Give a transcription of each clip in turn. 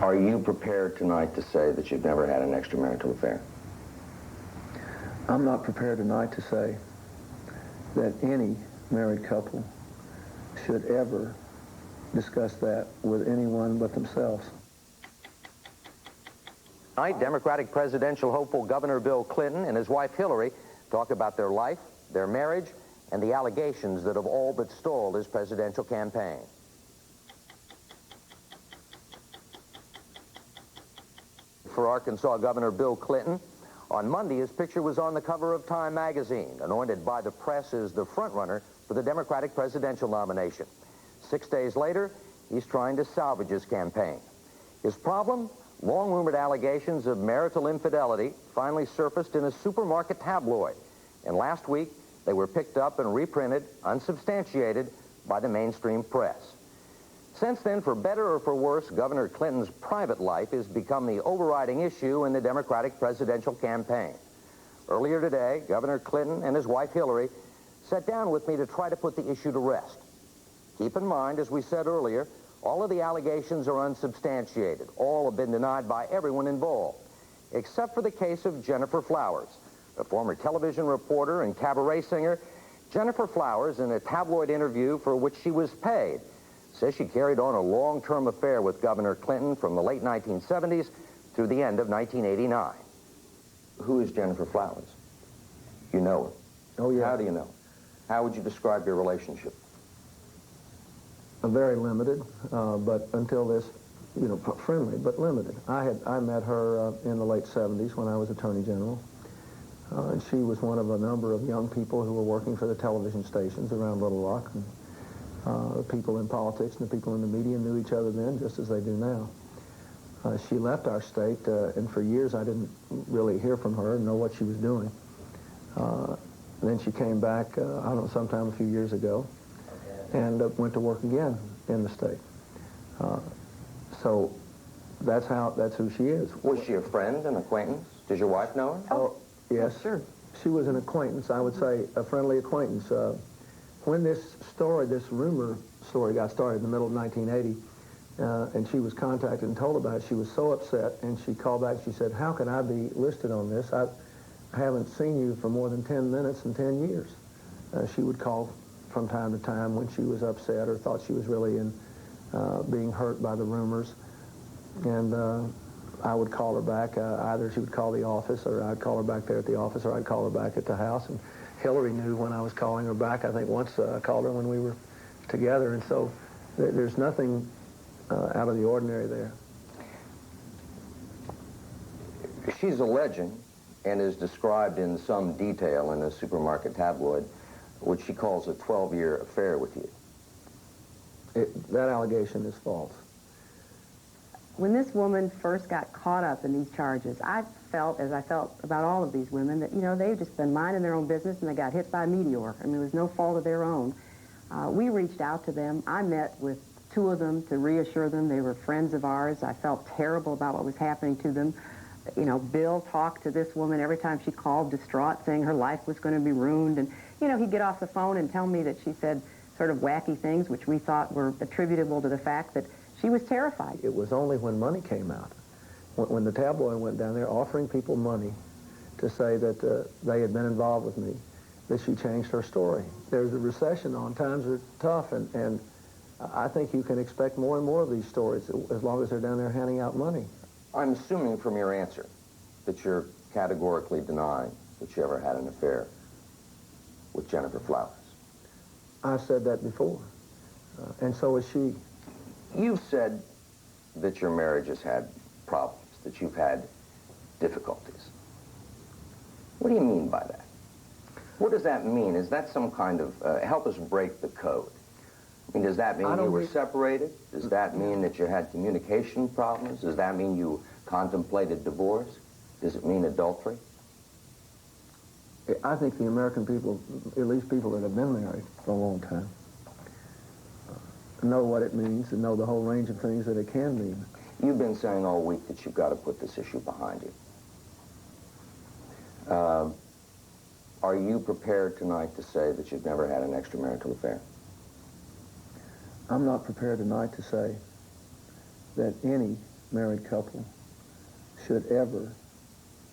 Are you prepared tonight to say that you've never had an extramarital affair? I'm not prepared tonight to say that any married couple should ever discuss that with anyone but themselves. Tonight, Democratic presidential hopeful Governor Bill Clinton and his wife Hillary talk about their life, their marriage, and the allegations that have all but stalled his presidential campaign. For Arkansas Governor Bill Clinton, on Monday his picture was on the cover of Time magazine, anointed by the press as the frontrunner for the Democratic presidential nomination. 6 days later, he's trying to salvage his campaign. His problem? Long-rumored allegations of marital infidelity finally surfaced in a supermarket tabloid. And last week, they were picked up and reprinted, unsubstantiated, by the mainstream press. Since then, for better or for worse, Governor Clinton's private life has become the overriding issue in the Democratic presidential campaign. Earlier today, Governor Clinton and his wife Hillary sat down with me to try to put the issue to rest. Keep in mind, as we said earlier, all of the allegations are unsubstantiated. All have been denied by everyone involved, except for the case of Gennifer Flowers, a former television reporter and cabaret singer. Gennifer Flowers, in a tabloid interview for which she was paid, says she carried on a long-term affair with Governor Clinton from the late 1970s through the end of 1989. Who is Gennifer Flowers? You know her. Oh, yeah. How do you know? How would you describe your relationship? Very limited, but until this, you know, friendly, but limited. I met her in the late 70s when I was Attorney General. And she was one of a number of young people who were working for the television stations around Little Rock. And, the people in politics and the people in the media knew each other then, just as they do now. She left our state, and for years I didn't really hear from her and know what she was doing. Then she came back, I don't know, sometime a few years ago, and went to work again in the state. So that's who she is. Was she a friend, an acquaintance? Did your wife know her? Oh, yes. Sure. She was an acquaintance, I would say, a friendly acquaintance. When this rumor story got started in the middle of 1980, and she was contacted and told about it, she was so upset, and she called back, she said, "How can I be listed on this? I haven't seen you for more than 10 minutes in 10 years. She would call from time to time when she was upset or thought she was really being hurt by the rumors. And I would call her back. Either she would call the office, or I'd call her back there at the office, or I'd call her back at the house. And Hillary knew when I was calling her back. I think once I called her when we were together. And so there's nothing out of the ordinary there. She's a legend and is described in some detail in a supermarket tabloid, which she calls a 12-year affair with you. That allegation is false. When this woman first got caught up in these charges, I felt, as I felt about all of these women, that, you know, they've just been minding their own business and they got hit by a meteor. I mean, it was no fault of their own. We reached out to them. I met with 2 of them to reassure them they were friends of ours. I felt terrible about what was happening to them. You know, Bill talked to this woman every time she called, distraught, saying her life was going to be ruined. And, you know, he'd get off the phone and tell me that she said sort of wacky things, which we thought were attributable to the fact that she was terrified. It was only when money came out, when the tabloid went down there offering people money to say that they had been involved with me, that she changed her story. There's a recession on. Times are tough, and I think you can expect more and more of these stories as long as they're down there handing out money. I'm assuming from your answer that you're categorically denying that you ever had an affair with Gennifer Flowers. I said that before, and so is she. You've said that your marriage has had problems, that you've had difficulties. What do you mean by that? What does that mean? Is that some kind of, help us break the code? I mean, does that mean you were separated? Does that mean that you had communication problems? Does that mean you contemplated divorce? Does it mean adultery? I think the American people, at least people that have been married for a long time, know what it means and know the whole range of things that it can mean. You've been saying all week that you've got to put this issue behind you. Are you prepared tonight to say that you've never had an extramarital affair? I'm not prepared tonight to say that any married couple should ever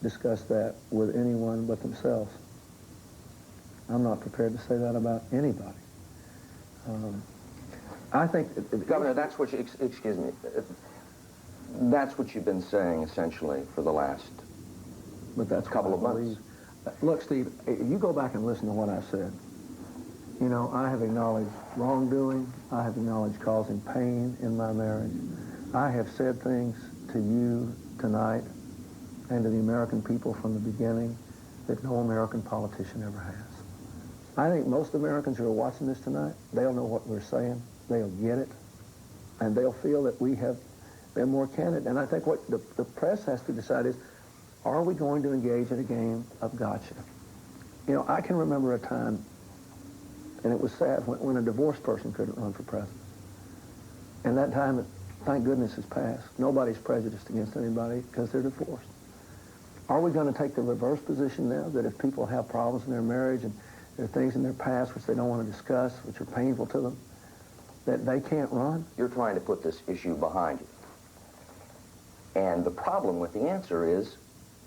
discuss that with anyone but themselves. I'm not prepared to say that about anybody. I think... Governor, that's what you... Excuse me. That's what you've been saying, essentially, for the last couple of months. Look, Steve, you go back and listen to what I said. You know, I have acknowledged wrongdoing. I have acknowledged causing pain in my marriage. I have said things to you tonight and to the American people from the beginning that no American politician ever has. I think most Americans who are watching this tonight, they'll know what we're saying, they'll get it, and they'll feel that we have been more candid. And I think what the press has to decide is, are we going to engage in a game of gotcha? You know, I can remember a time, and it was sad, when a divorced person couldn't run for president. And that time, thank goodness, has passed. Nobody's prejudiced against anybody because they're divorced. Are we going to take the reverse position now, that if people have problems in their marriage and there are things in their past which they don't want to discuss, which are painful to them, that they can't run? You're trying to put this issue behind you. And the problem with the answer is,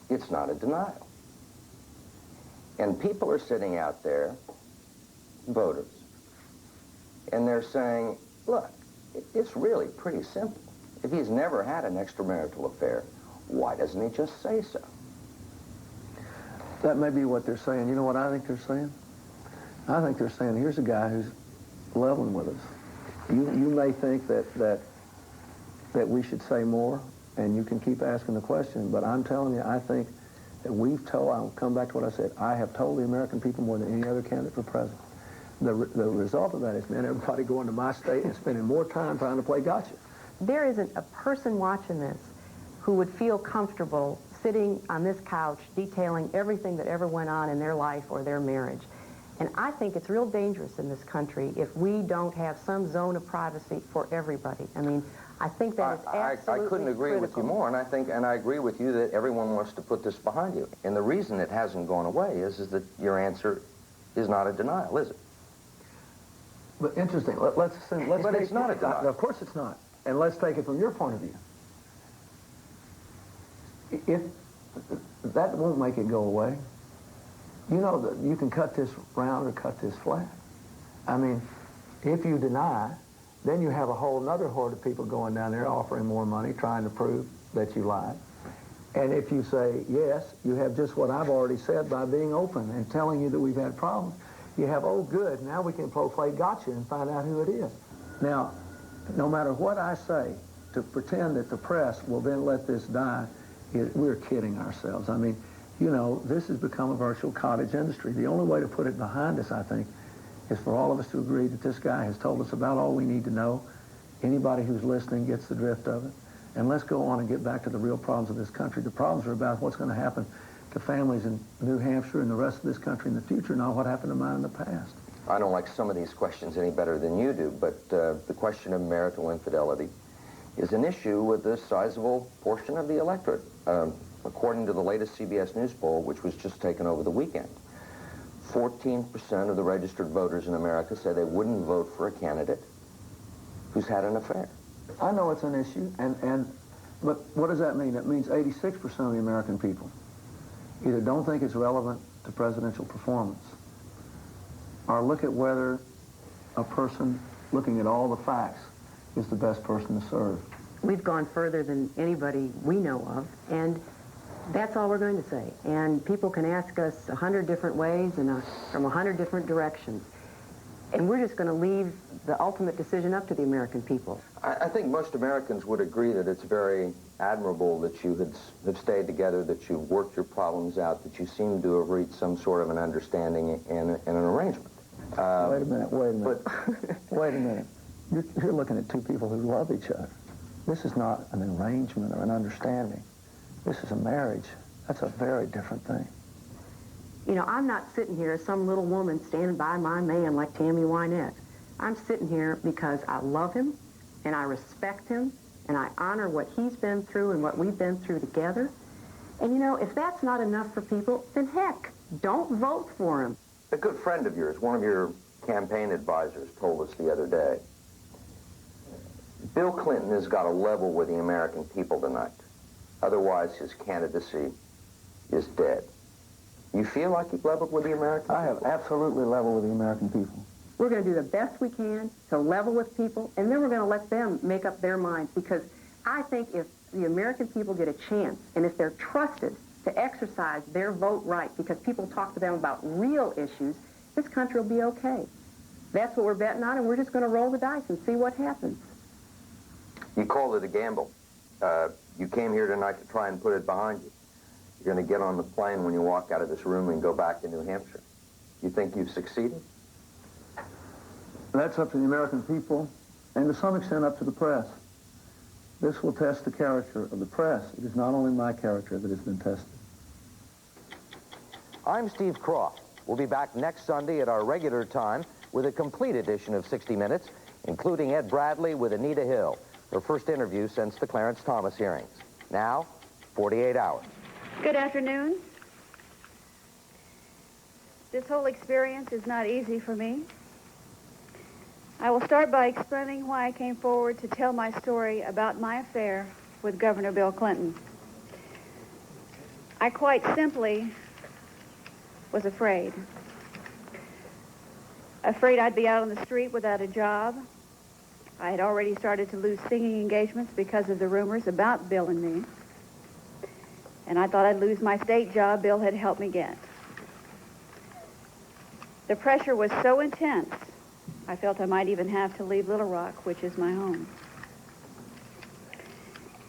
it's not a denial. And people are sitting out there, voters, and they're saying, look, it's really pretty simple. If he's never had an extramarital affair, why doesn't he just say so? That may be what they're saying. You know what I think they're saying? I think they're saying, here's a guy who's leveling with us. You may think that we should say more, and you can keep asking the question, but I'm telling you, I think that I'll come back to what I said, I have told the American people more than any other candidate for president. The result of that has been everybody going to my state and spending more time trying to play gotcha. There isn't a person watching this who would feel comfortable sitting on this couch detailing everything that ever went on in their life or their marriage. And I think it's real dangerous in this country if we don't have some zone of privacy for everybody. I mean, I think that is absolutely I couldn't agree critical. with you more, and I agree with you that everyone wants to put this behind you. And the reason it hasn't gone away is that your answer is not a denial, is it? But interesting. Let's But it's not a denial. Of course it's not. And let's take it from your point of view. If that won't make it go away. You know that you can cut this round or cut this flat. I mean, if you deny, then you have a whole other horde of people going down there offering more money, trying to prove that you lied. And if you say yes, you have just what I've already said by being open and telling you that we've had problems. You have, oh good, now we can play gotcha and find out who it is. Now, no matter what I say, to pretend that the press will then let this die, we're kidding ourselves. I mean, you know, this has become a virtual cottage industry. The only way to put it behind us, I think, is for all of us to agree that this guy has told us about all we need to know. Anybody who's listening gets the drift of it. And let's go on and get back to the real problems of this country. The problems are about what's going to happen to families in New Hampshire and the rest of this country in the future, not what happened to mine in the past. I don't like some of these questions any better than you do, but the question of marital infidelity is an issue with a sizable portion of the electorate. According to the latest CBS News poll, which was just taken over the weekend, 14% of the registered voters in America say they wouldn't vote for a candidate who's had an affair. I know it's an issue, but what does that mean? It means 86% of the American people either don't think it's relevant to presidential performance or look at whether a person looking at all the facts is the best person to serve. We've gone further than anybody we know of, and that's all we're going to say. And people can ask us 100 different ways and from 100 different directions. And we're just going to leave the ultimate decision up to the American people. I think most Americans would agree that it's very admirable that you have stayed together, that you've worked your problems out, that you seem to have reached some sort of an understanding and an arrangement. Wait a minute. Wait a minute. You're looking at two people who love each other. This is not an arrangement or an understanding. This is a marriage. That's a very different thing. You know, I'm not sitting here as some little woman standing by my man like Tammy Wynette. I'm sitting here because I love him, and I respect him, and I honor what he's been through and what we've been through together. And, you know, if that's not enough for people, then heck, don't vote for him. A good friend of yours, one of your campaign advisors, told us the other day, Bill Clinton has got to level with the American people tonight. Otherwise, his candidacy is dead. You feel like you've leveled with the American people? I have absolutely leveled with the American people. We're going to do the best we can to level with people, and then we're going to let them make up their minds, because I think if the American people get a chance, and if they're trusted to exercise their vote right, because people talk to them about real issues, this country will be okay. That's what we're betting on, and we're just going to roll the dice and see what happens. You called it a gamble. You came here tonight to try and put it behind you. You're going to get on the plane when you walk out of this room and go back to New Hampshire. You think you've succeeded? That's up to the American people, and to some extent up to the press. This will test the character of the press. It is not only my character that has been tested. I'm Steve Croft. We'll be back next Sunday at our regular time with a complete edition of 60 Minutes, including Ed Bradley with Anita Hill, her first interview since the Clarence Thomas hearings. Now, 48 hours. Good afternoon. This whole experience is not easy for me. I will start by explaining why I came forward to tell my story about my affair with Governor Bill Clinton. I quite simply was afraid. Afraid I'd be out on the street without a job. I had already started to lose singing engagements because of the rumors about Bill and me. And I thought I'd lose my state job Bill had helped me get. The pressure was so intense, I felt I might even have to leave Little Rock, which is my home.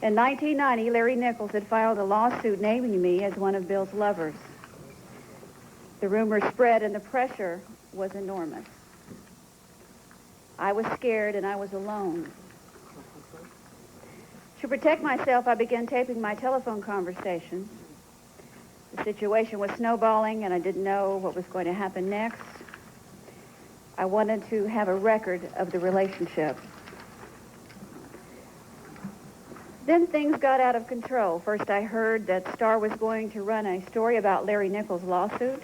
In 1990, Larry Nichols had filed a lawsuit naming me as one of Bill's lovers. The rumors spread and the pressure was enormous. I was scared and I was alone. To protect myself, I began taping my telephone conversations. The situation was snowballing and I didn't know what was going to happen next. I wanted to have a record of the relationship. Then things got out of control. First, I heard that Star was going to run a story about Larry Nichols' lawsuit.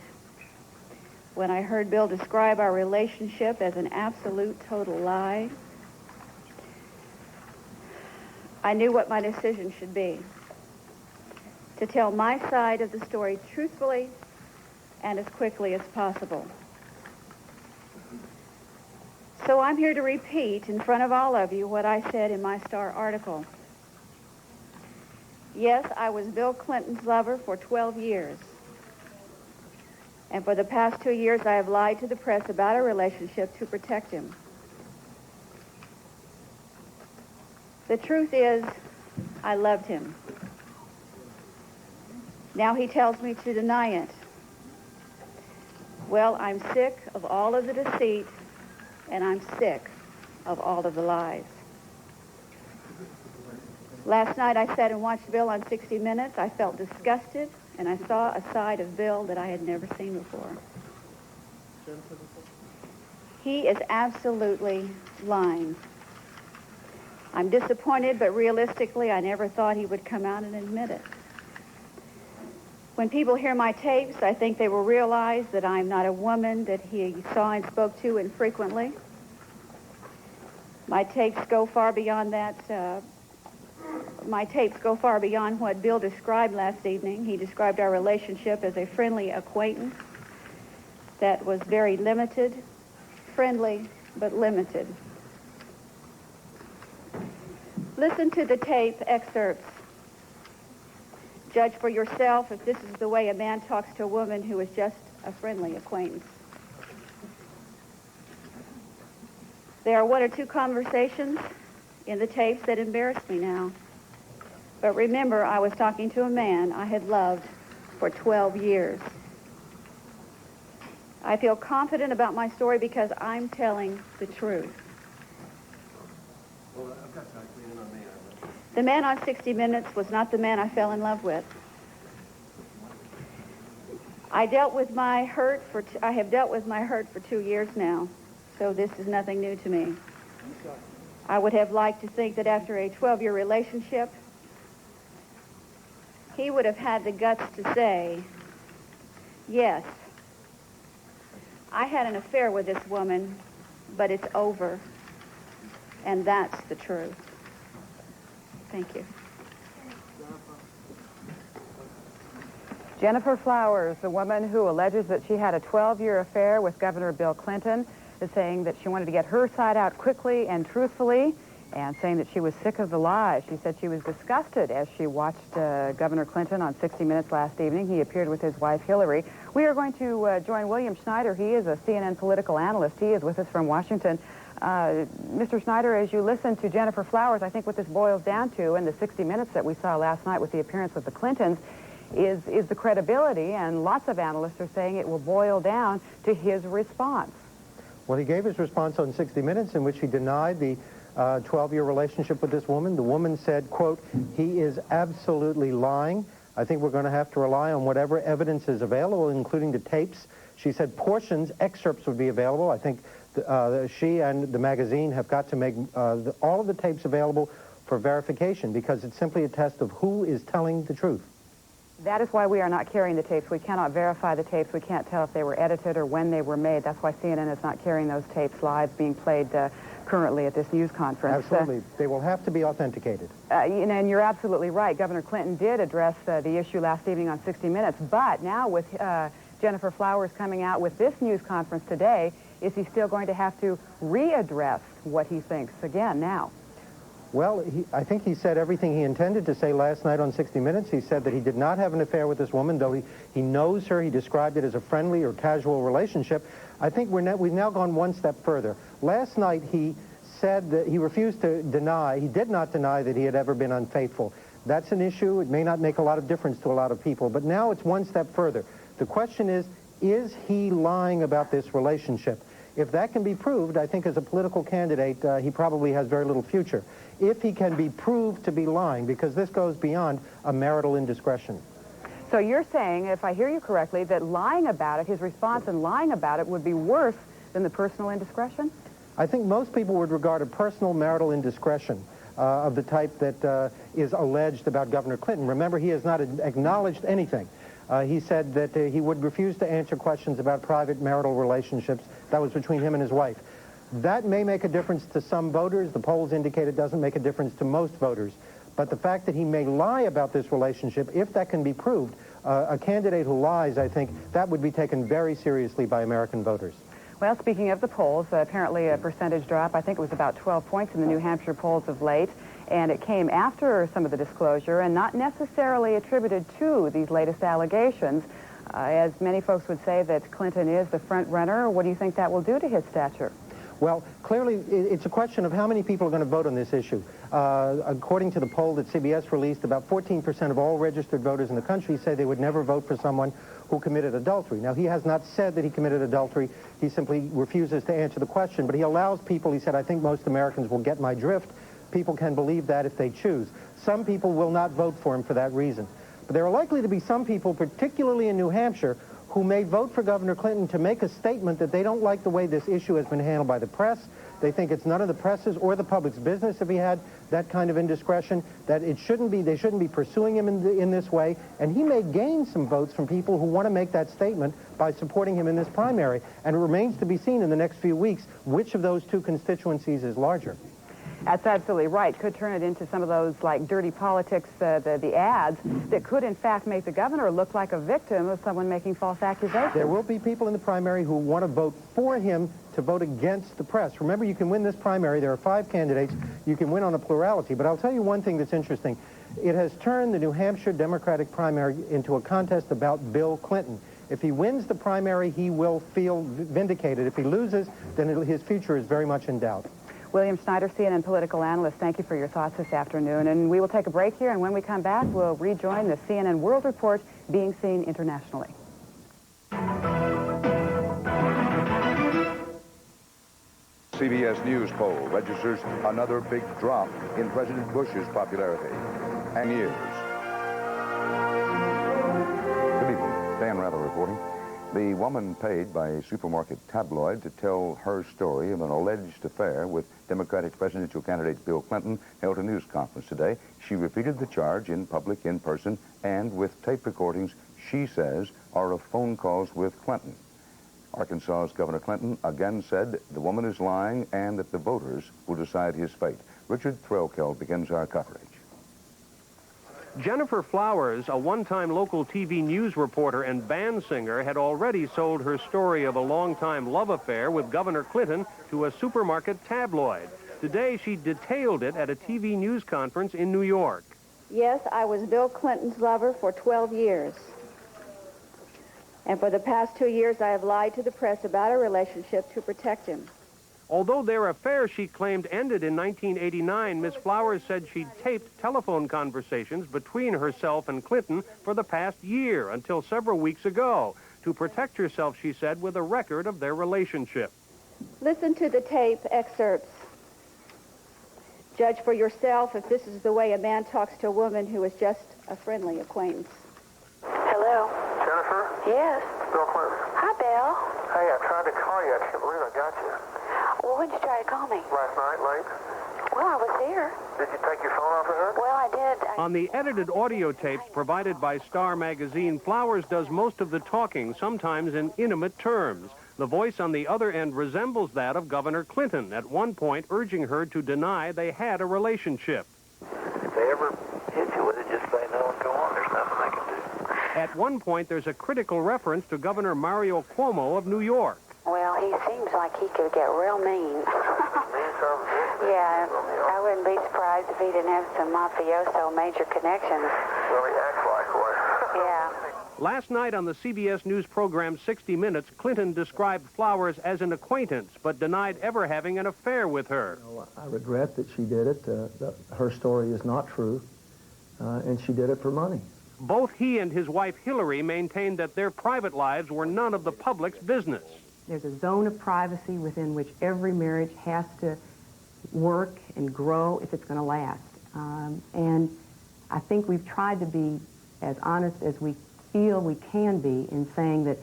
When I heard Bill describe our relationship as an absolute total lie, I knew what my decision should be. To tell my side of the story truthfully and as quickly as possible. So I'm here to repeat in front of all of you what I said in my Star article. Yes, I was Bill Clinton's lover for 12 years. And for the past 2 years, I have lied to the press about our relationship to protect him. The truth is, I loved him. Now he tells me to deny it. Well, I'm sick of all of the deceit, and I'm sick of all of the lies. Last night I sat and watched Bill on 60 Minutes. I felt disgusted, and I saw a side of Bill that I had never seen before. He is absolutely lying. I'm disappointed, but realistically, I never thought he would come out and admit it. When people hear my tapes, I think they will realize that I'm not a woman that he saw and spoke to infrequently. My tapes go far beyond that. My tapes go far beyond what Bill described last evening. He described our relationship as a friendly acquaintance that was very limited, friendly, but limited. Listen to the tape excerpts. Judge for yourself if this is the way a man talks to a woman who is just a friendly acquaintance. There are 1 or 2 conversations in the tapes that embarrass me now. But remember, I was talking to a man I had loved for 12 years. I feel confident about my story because I'm telling the truth. The man on 60 Minutes was not the man I fell in love with. I have dealt with my hurt for 2 years now, so this is nothing new to me. I would have liked to think that after a 12-year relationship, he would have had the guts to say, yes, I had an affair with this woman, but it's over, and that's the truth. Thank you. Gennifer Flowers, the woman who alleges that she had a 12-year affair with Governor Bill Clinton, is saying that she wanted to get her side out quickly and truthfully, and saying that she was sick of the lies. She said she was disgusted as she watched Governor Clinton on 60 Minutes last evening. He appeared with his wife, Hillary. We are going to join William Schneider. He is a CNN political analyst. He is with us from Washington. Mr. Schneider, as you listen to Gennifer Flowers, I think what this boils down to, in the 60 Minutes that we saw last night with the appearance of the Clintons, is the credibility, and lots of analysts are saying it will boil down to his response. Well, he gave his response on 60 Minutes in which he denied the 12-year relationship with this woman. The woman said, quote, he is absolutely lying. I think we're going to have to rely on whatever evidence is available, including the tapes. She said portions, excerpts would be available. I think she and the magazine have got to make all of the tapes available for verification, because it's simply a test of who is telling the truth. That is why we are not carrying the tapes. We cannot verify the tapes. We can't tell if they were edited or when they were made. That's why CNN is not carrying those tapes live, being played currently at this news conference. Absolutely. They will have to be authenticated. And you're absolutely right. Governor Clinton did address the issue last evening on 60 Minutes. But now with Gennifer Flowers coming out with this news conference today, is he still going to have to readdress what he thinks again now? Well, I think he said everything he intended to say last night on 60 Minutes. He said that he did not have an affair with this woman, though he knows her. He described it as a friendly or casual relationship. I think we've now gone one step further. Last night he said that he refused to deny, he did not deny that he had ever been unfaithful. That's an issue. It may not make a lot of difference to a lot of people, but now it's one step further. The question is he lying about this relationship? If that can be proved, I think as a political candidate, he probably has very little future. If he can be proved to be lying, because this goes beyond a marital indiscretion. So you're saying, if I hear you correctly, that lying about it, his response in lying about it, would be worse than the personal indiscretion? I think most people would regard a personal marital indiscretion of the type that is alleged about Governor Clinton. Remember, he has not acknowledged anything. He said that he would refuse to answer questions about private marital relationships. That was between him and his wife. That may make a difference to some voters. The polls indicate it doesn't make a difference to most voters. But the fact that he may lie about this relationship, if that can be proved, a candidate who lies, I think, that would be taken very seriously by American voters. Well, speaking of the polls, apparently a percentage drop. I think it was about 12 points in the New Hampshire polls of late. And it came after some of the disclosure and not necessarily attributed to these latest allegations. As many folks would say that Clinton is the front runner, what do you think that will do to his stature? Well, clearly, it's a question of how many people are going to vote on this issue. According to the poll that CBS released, about 14% of all registered voters in the country say they would never vote for someone who committed adultery. Now, he has not said that he committed adultery. He simply refuses to answer the question. But he allows people, he said, I think most Americans will get my drift. People can believe that if they choose. Some people will not vote for him for that reason. But there are likely to be some people, particularly in New Hampshire, who may vote for Governor Clinton to make a statement that they don't like the way this issue has been handled by the press. They think it's none of the press's or the public's business if he had that kind of indiscretion, that they shouldn't be pursuing him in this way. And he may gain some votes from people who want to make that statement by supporting him in this primary. And it remains to be seen in the next few weeks which of those two constituencies is larger. That's absolutely right. Could turn it into some of those, like, dirty politics, the ads, that could, in fact, make the governor look like a victim of someone making false accusations. There will be people in the primary who want to vote for him to vote against the press. Remember, you can win this primary. There are 5 candidates. You can win on a plurality. But I'll tell you one thing that's interesting. It has turned the New Hampshire Democratic primary into a contest about Bill Clinton. If he wins the primary, he will feel vindicated. If he loses, then his future is very much in doubt. William Schneider, CNN political analyst, thank you for your thoughts this afternoon. And we will take a break here, and when we come back, we'll rejoin the CNN World Report, being seen internationally. CBS News poll registers another big drop in President Bush's popularity. And years. Good evening. Dan Rather reporting. The woman paid by a supermarket tabloid to tell her story of an alleged affair with Democratic presidential candidate Bill Clinton held a news conference today. She repeated the charge in public, in person, and with tape recordings she says are of phone calls with Clinton. Arkansas's Governor Clinton again said the woman is lying and that the voters will decide his fate. Richard Threlkeld begins our coverage. Gennifer Flowers, a one-time local TV news reporter and band singer, had already sold her story of a long-time love affair with Governor Clinton to a supermarket tabloid. Today, she detailed it at a TV news conference in New York. Yes, I was Bill Clinton's lover for 12 years. And for the past 2 years, I have lied to the press about our relationship to protect him. Although their affair, she claimed, ended in 1989, Ms. Flowers said she'd taped telephone conversations between herself and Clinton for the past year, until several weeks ago, to protect herself, she said, with a record of their relationship. Listen to the tape excerpts. Judge for yourself if this is the way a man talks to a woman who is just a friendly acquaintance. Hello? Gennifer? Yes. Bill Clinton. Hi, Bill. Hey, I tried to call you. I can't believe I got you. Well, when did you try to call me? Last night, late. Well, I was here. Did you take your phone off of her? Well, I did. On the edited audio tapes provided by Star magazine, Flowers does most of the talking, sometimes in intimate terms. The voice on the other end resembles that of Governor Clinton, at one point urging her to deny they had a relationship. If they ever hit you with it, just say no and go on. There's nothing they can do. At one point, there's a critical reference to Governor Mario Cuomo of New York. Well, he seems like he could get real mean. Yeah, I wouldn't be surprised if he didn't have some mafioso major connections. Well, he acts like one. Yeah. Last night on the CBS News program 60 Minutes, Clinton described Flowers as an acquaintance, but denied ever having an affair with her. Well, I regret that she did it. Her story is not true, and she did it for money. Both he and his wife Hillary maintained that their private lives were none of the public's business. There's a zone of privacy within which every marriage has to work and grow if it's going to last. And I think we've tried to be as honest as we feel we can be in saying that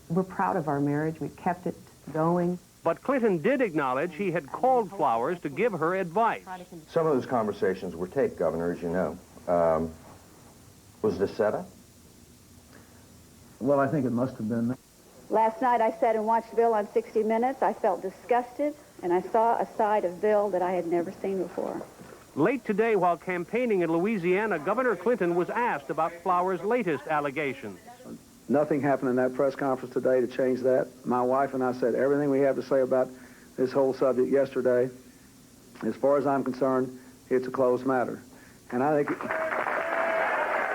we're proud of our marriage. We've kept it going. But Clinton did acknowledge he had called Flowers to give her advice. Some of those conversations were taped, Governor, as you know. Was this set up? Well, I think it must have been. Last night I sat and watched Bill on 60 Minutes. I felt disgusted, and I saw a side of Bill that I had never seen before. Late today, while campaigning in Louisiana, Governor Clinton was asked about Flowers' latest allegations. Nothing happened in that press conference today to change that. My wife and I said everything we have to say about this whole subject yesterday. As far as I'm concerned, it's a closed matter. And I think...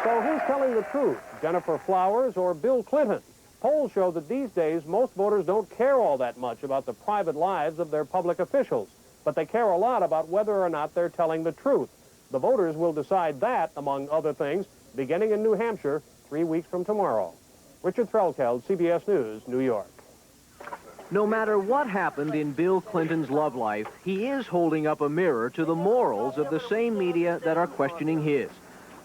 So who's telling the truth, Gennifer Flowers or Bill Clinton? Polls show that these days most voters don't care all that much about the private lives of their public officials, but they care a lot about whether or not they're telling the truth. The voters will decide that, among other things, beginning in New Hampshire 3 weeks from tomorrow. Richard Threlkeld, CBS News, New York. No matter what happened in Bill Clinton's love life, he is holding up a mirror to the morals of the same media that are questioning his.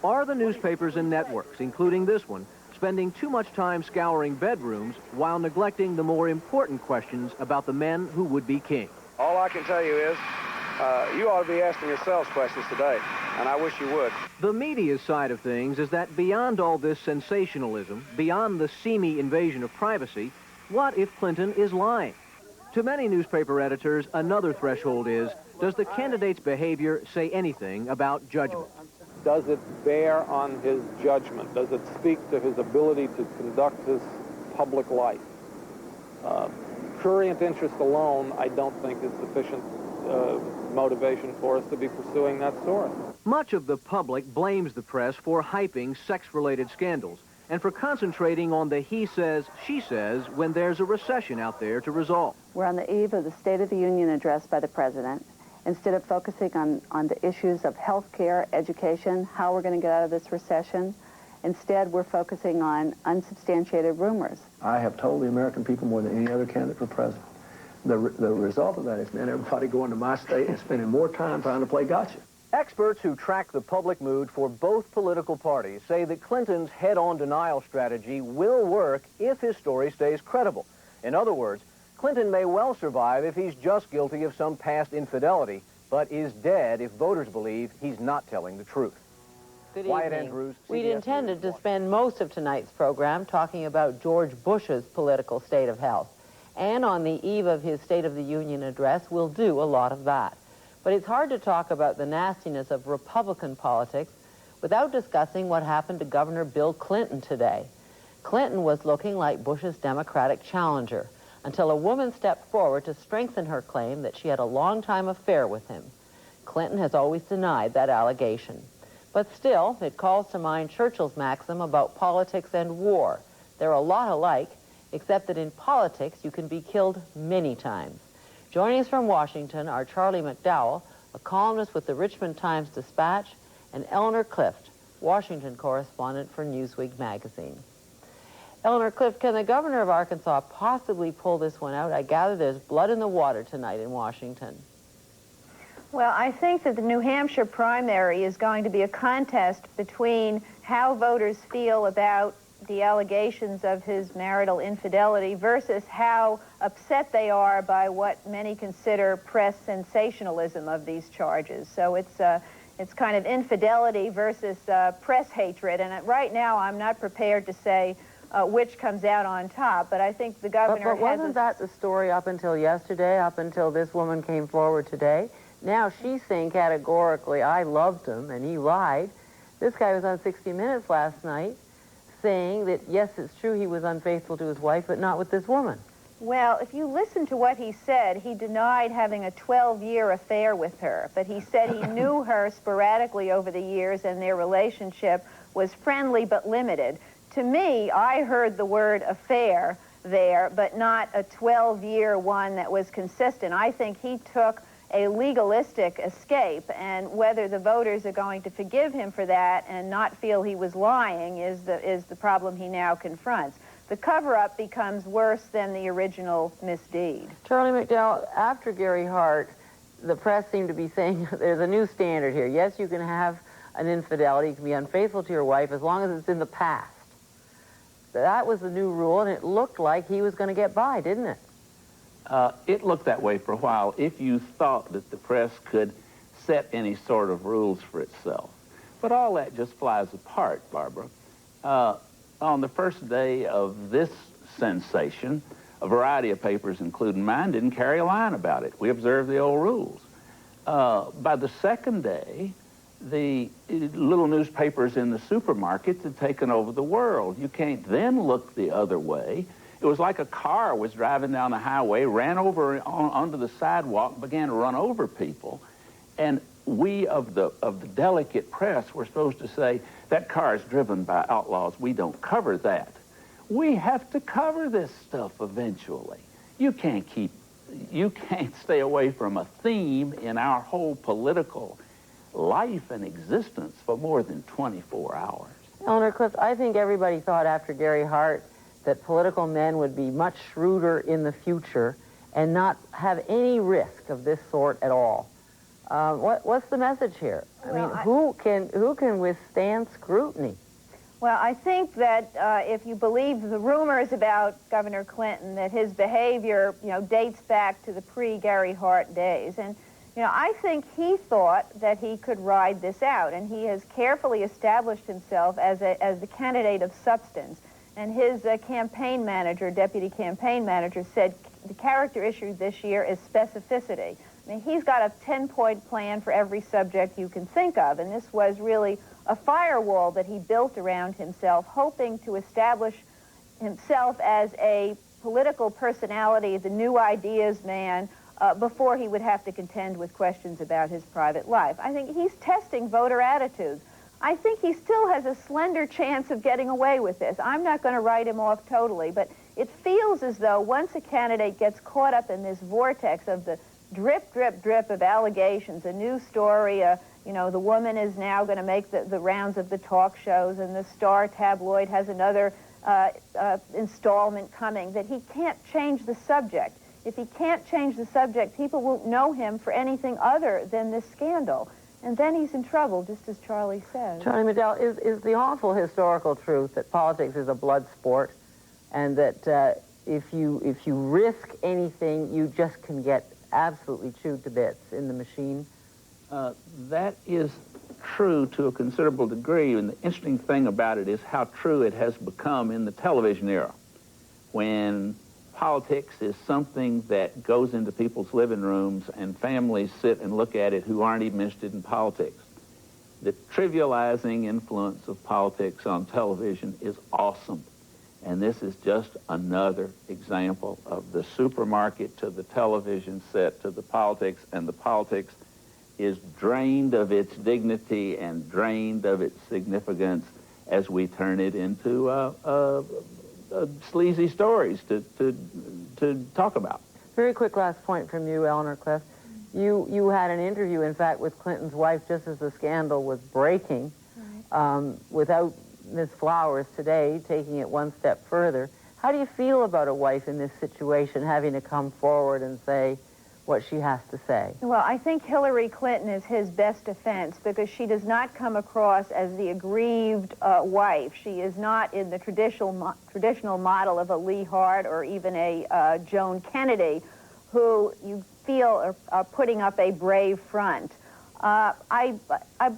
Are the newspapers and networks, including this one, spending too much time scouring bedrooms while neglecting the more important questions about the men who would be king? All I can tell you is you ought to be asking yourselves questions today, and I wish you would. The media's side of things is that beyond all this sensationalism, beyond the seamy invasion of privacy, what if Clinton is lying? To many newspaper editors, another threshold is, does the candidate's behavior say anything about judgment? Does it bear on his judgment? Does it speak to his ability to conduct his public life? Prurient interest alone, I don't think, is sufficient motivation for us to be pursuing that story. Much of the public blames the press for hyping sex-related scandals and for concentrating on the he says, she says when there's a recession out there to resolve. We're on the eve of the State of the Union address by the President. Instead of focusing on the issues of health care, education, how we're going to get out of this recession, instead we're focusing on unsubstantiated rumors. I have told the American people more than any other candidate for president. The result of that has been everybody going to my state and spending more time trying to play gotcha. Experts who track the public mood for both political parties say that Clinton's head-on denial strategy will work if his story stays credible. In other words, Clinton may well survive if he's just guilty of some past infidelity, but is dead if voters believe he's not telling the truth. Good Wyatt evening. Andrews, We'd CBS intended News. to spend most of tonight's program talking about George Bush's political state of health. And on the eve of his State of the Union address, we'll do a lot of that. But it's hard to talk about the nastiness of Republican politics without discussing what happened to Governor Bill Clinton today. Clinton was looking like Bush's Democratic challenger until a woman stepped forward to strengthen her claim that she had a long-time affair with him. Clinton has always denied that allegation. But still, it calls to mind Churchill's maxim about politics and war. They're a lot alike, except that in politics you can be killed many times. Joining us from Washington are Charlie McDowell, a columnist with the Richmond Times-Dispatch, and Eleanor Clift, Washington correspondent for Newsweek magazine. Eleanor Clift, can the governor of Arkansas possibly pull this one out? I gather there's blood in the water tonight in Washington. Well, I think that the New Hampshire primary is going to be a contest between how voters feel about the allegations of his marital infidelity versus how upset they are by what many consider press sensationalism of these charges. So it's kind of infidelity versus press hatred. And right now, I'm not prepared to say which comes out on top, but I think the governor But wasn't that the story up until yesterday, up until this woman came forward today? Now she's saying categorically, I loved him, and he lied. This guy was on 60 Minutes last night saying that, yes, it's true he was unfaithful to his wife, but not with this woman. Well, if you listen to what he said, he denied having a 12-year affair with her, but he said he knew her sporadically over the years and their relationship was friendly but limited. To me, I heard the word affair there, but not a 12-year one that was consistent. I think he took a legalistic escape, and whether the voters are going to forgive him for that and not feel he was lying is the problem he now confronts. The cover-up becomes worse than the original misdeed. Charlie McDowell, after Gary Hart, the press seemed to be saying there's a new standard here. Yes, you can have an infidelity, you can be unfaithful to your wife as long as it's in the past. That was the new rule, and it looked like he was going to get by, didn't it? It looked that way for a while if you thought that the press could set any sort of rules for itself. But all that just flies apart, Barbara. On the first day of this sensation, a variety of papers, including mine, didn't carry a line about it. We observed the old rules. By the second day, the little newspapers in the supermarkets had taken over the world. You can't then look the other way. It was like a car was driving down the highway, ran over onto the sidewalk, began to run over people. And we of the delicate press were supposed to say, that car is driven by outlaws. We don't cover that. We have to cover this stuff eventually. You can't stay away from a theme in our whole political life and existence for more than 24 hours. Eleanor Clift, I think everybody thought after Gary Hart that political men would be much shrewder in the future and not have any risk of this sort at all. What's the message here? Well, I mean, who can withstand scrutiny? Well, I think that if you believe the rumors about Governor Clinton, that his behavior, dates back to the pre-Gary Hart days. And, I think he thought that he could ride this out, and he has carefully established himself as the candidate of substance. And his campaign manager, deputy campaign manager, said the character issue this year is specificity. I mean, he's got a 10-point plan for every subject you can think of, and this was really a firewall that he built around himself, hoping to establish himself as a political personality, the new ideas man, before he would have to contend with questions about his private life. I think he's testing voter attitudes. I think he still has a slender chance of getting away with this. I'm not going to write him off totally, but it feels as though once a candidate gets caught up in this vortex of the drip, drip, drip of allegations, a new story, the woman is now going to make the rounds of the talk shows, and the Star tabloid has another installment coming, that he can't change the subject. If he can't change the subject, people won't know him for anything other than this scandal. And then he's in trouble, just as Charlie says. Charlie McDowell, is the awful historical truth that politics is a blood sport, and that if you risk anything, you just can get absolutely chewed to bits in the machine? That is true to a considerable degree, and the interesting thing about it is how true it has become in the television era, when politics is something that goes into people's living rooms and families sit and look at it who aren't even interested in politics. the trivializing influence of politics on television is awesome. And this is just another example of the supermarket to the television set to the politics, and the politics is drained of its dignity and drained of its significance as we turn it into sleazy stories to talk about. Very quick last point from you, Eleanor Cliff. You had an interview, in fact, with Clinton's wife just as the scandal was breaking, without Ms. Flowers today taking it one step further. How do you feel about a wife in this situation having to come forward and say what she has to say? Well, I think Hillary Clinton is his best defense because she does not come across as the aggrieved wife. She is not in the traditional model of a Lee Hart or even a Joan Kennedy, who you feel are putting up a brave front. I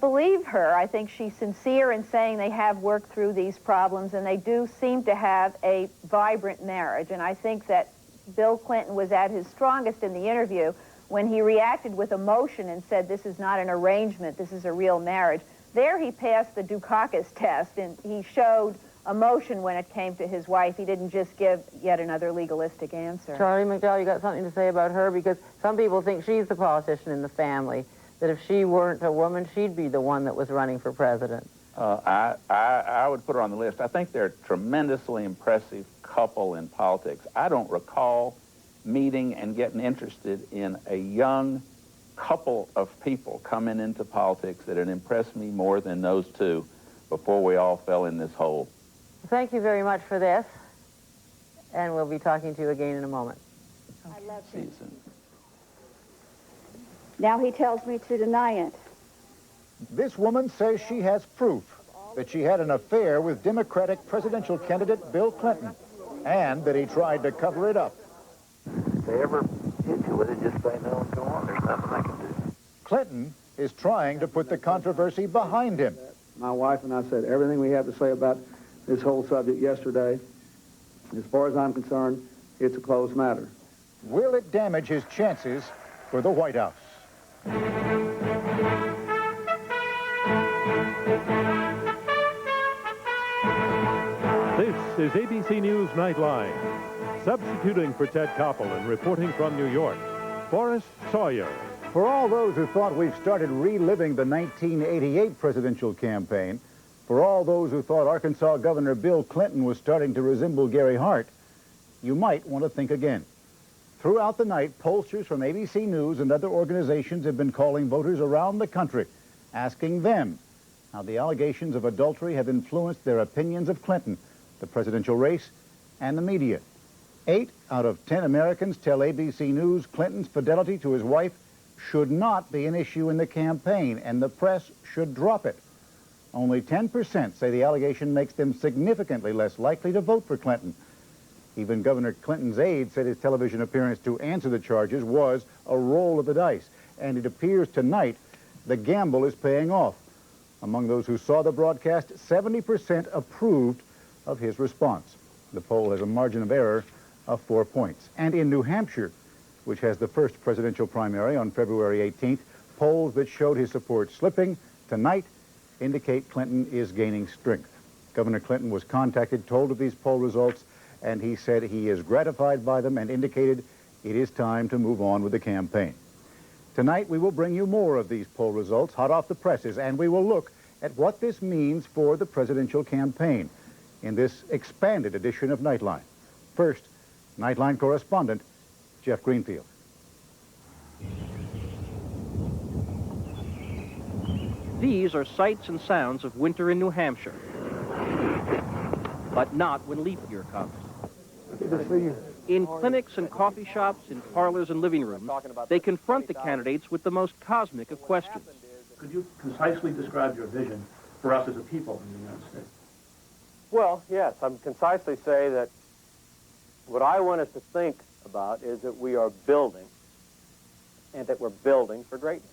believe her. I think she's sincere in saying they have worked through these problems, and they do seem to have a vibrant marriage. And I think that Bill Clinton was at his strongest in the interview when he reacted with emotion and said, this is not an arrangement, this is a real marriage. There he passed the Dukakis test, and he showed emotion when it came to his wife. He didn't just give yet another legalistic answer. Charlie McDowell, you got something to say about her? Because some people think she's the politician in the family, that if she weren't a woman, she'd be the one that was running for president. I would put her on the list. I think they're a tremendously impressive couple in politics. I don't recall meeting and getting interested in a young couple of people coming into politics that had impressed me more than those two before we all fell in this hole. Thank you very much for this, and we'll be talking to you again in a moment. I love him. Now he tells me to deny it. This woman says she has proof that she had an affair with Democratic presidential candidate Bill Clinton, and that he tried to cover it up. If they ever hit you with it, just say no and go on. There's nothing I can do. Clinton is trying to put the controversy behind him. My wife and I said everything we have to say about this whole subject yesterday. As far as I'm concerned, it's a closed matter. Will it damage his chances for the White House? This is ABC News Nightline. Substituting for Ted Koppel and reporting from New York, Forrest Sawyer. For all those who thought we've started reliving the 1988 presidential campaign, for all those who thought Arkansas Governor Bill Clinton was starting to resemble Gary Hart, you might want to think again. Throughout the night, pollsters from ABC News and other organizations have been calling voters around the country, asking them how the allegations of adultery have influenced their opinions of Clinton, the presidential race, and the media. 8 out of 10 Americans tell ABC News Clinton's fidelity to his wife should not be an issue in the campaign, and the press should drop it. Only 10% say the allegation makes them significantly less likely to vote for Clinton. Even Governor Clinton's aide said his television appearance to answer the charges was a roll of the dice, and it appears tonight the gamble is paying off. Among those who saw the broadcast, 70% approved of his response. The poll has a margin of error of 4 points. And in New Hampshire, which has the first presidential primary on February 18th, polls that showed his support slipping tonight indicate Clinton is gaining strength. Governor Clinton was contacted, told of these poll results, and he said he is gratified by them and indicated it is time to move on with the campaign. Tonight, we will bring you more of these poll results, hot off the presses, and we will look at what this means for the presidential campaign in this expanded edition of Nightline. First, Nightline correspondent Jeff Greenfield. These are sights and sounds of winter in New Hampshire, but not when leap year comes. In clinics and coffee shops, in parlors and living rooms, they confront the candidates with the most cosmic of questions. Could you concisely describe your vision for us as a people in the United States? Well, yes, I'm concisely say that what I want us to think about is that we are building, and that we're building for greatness.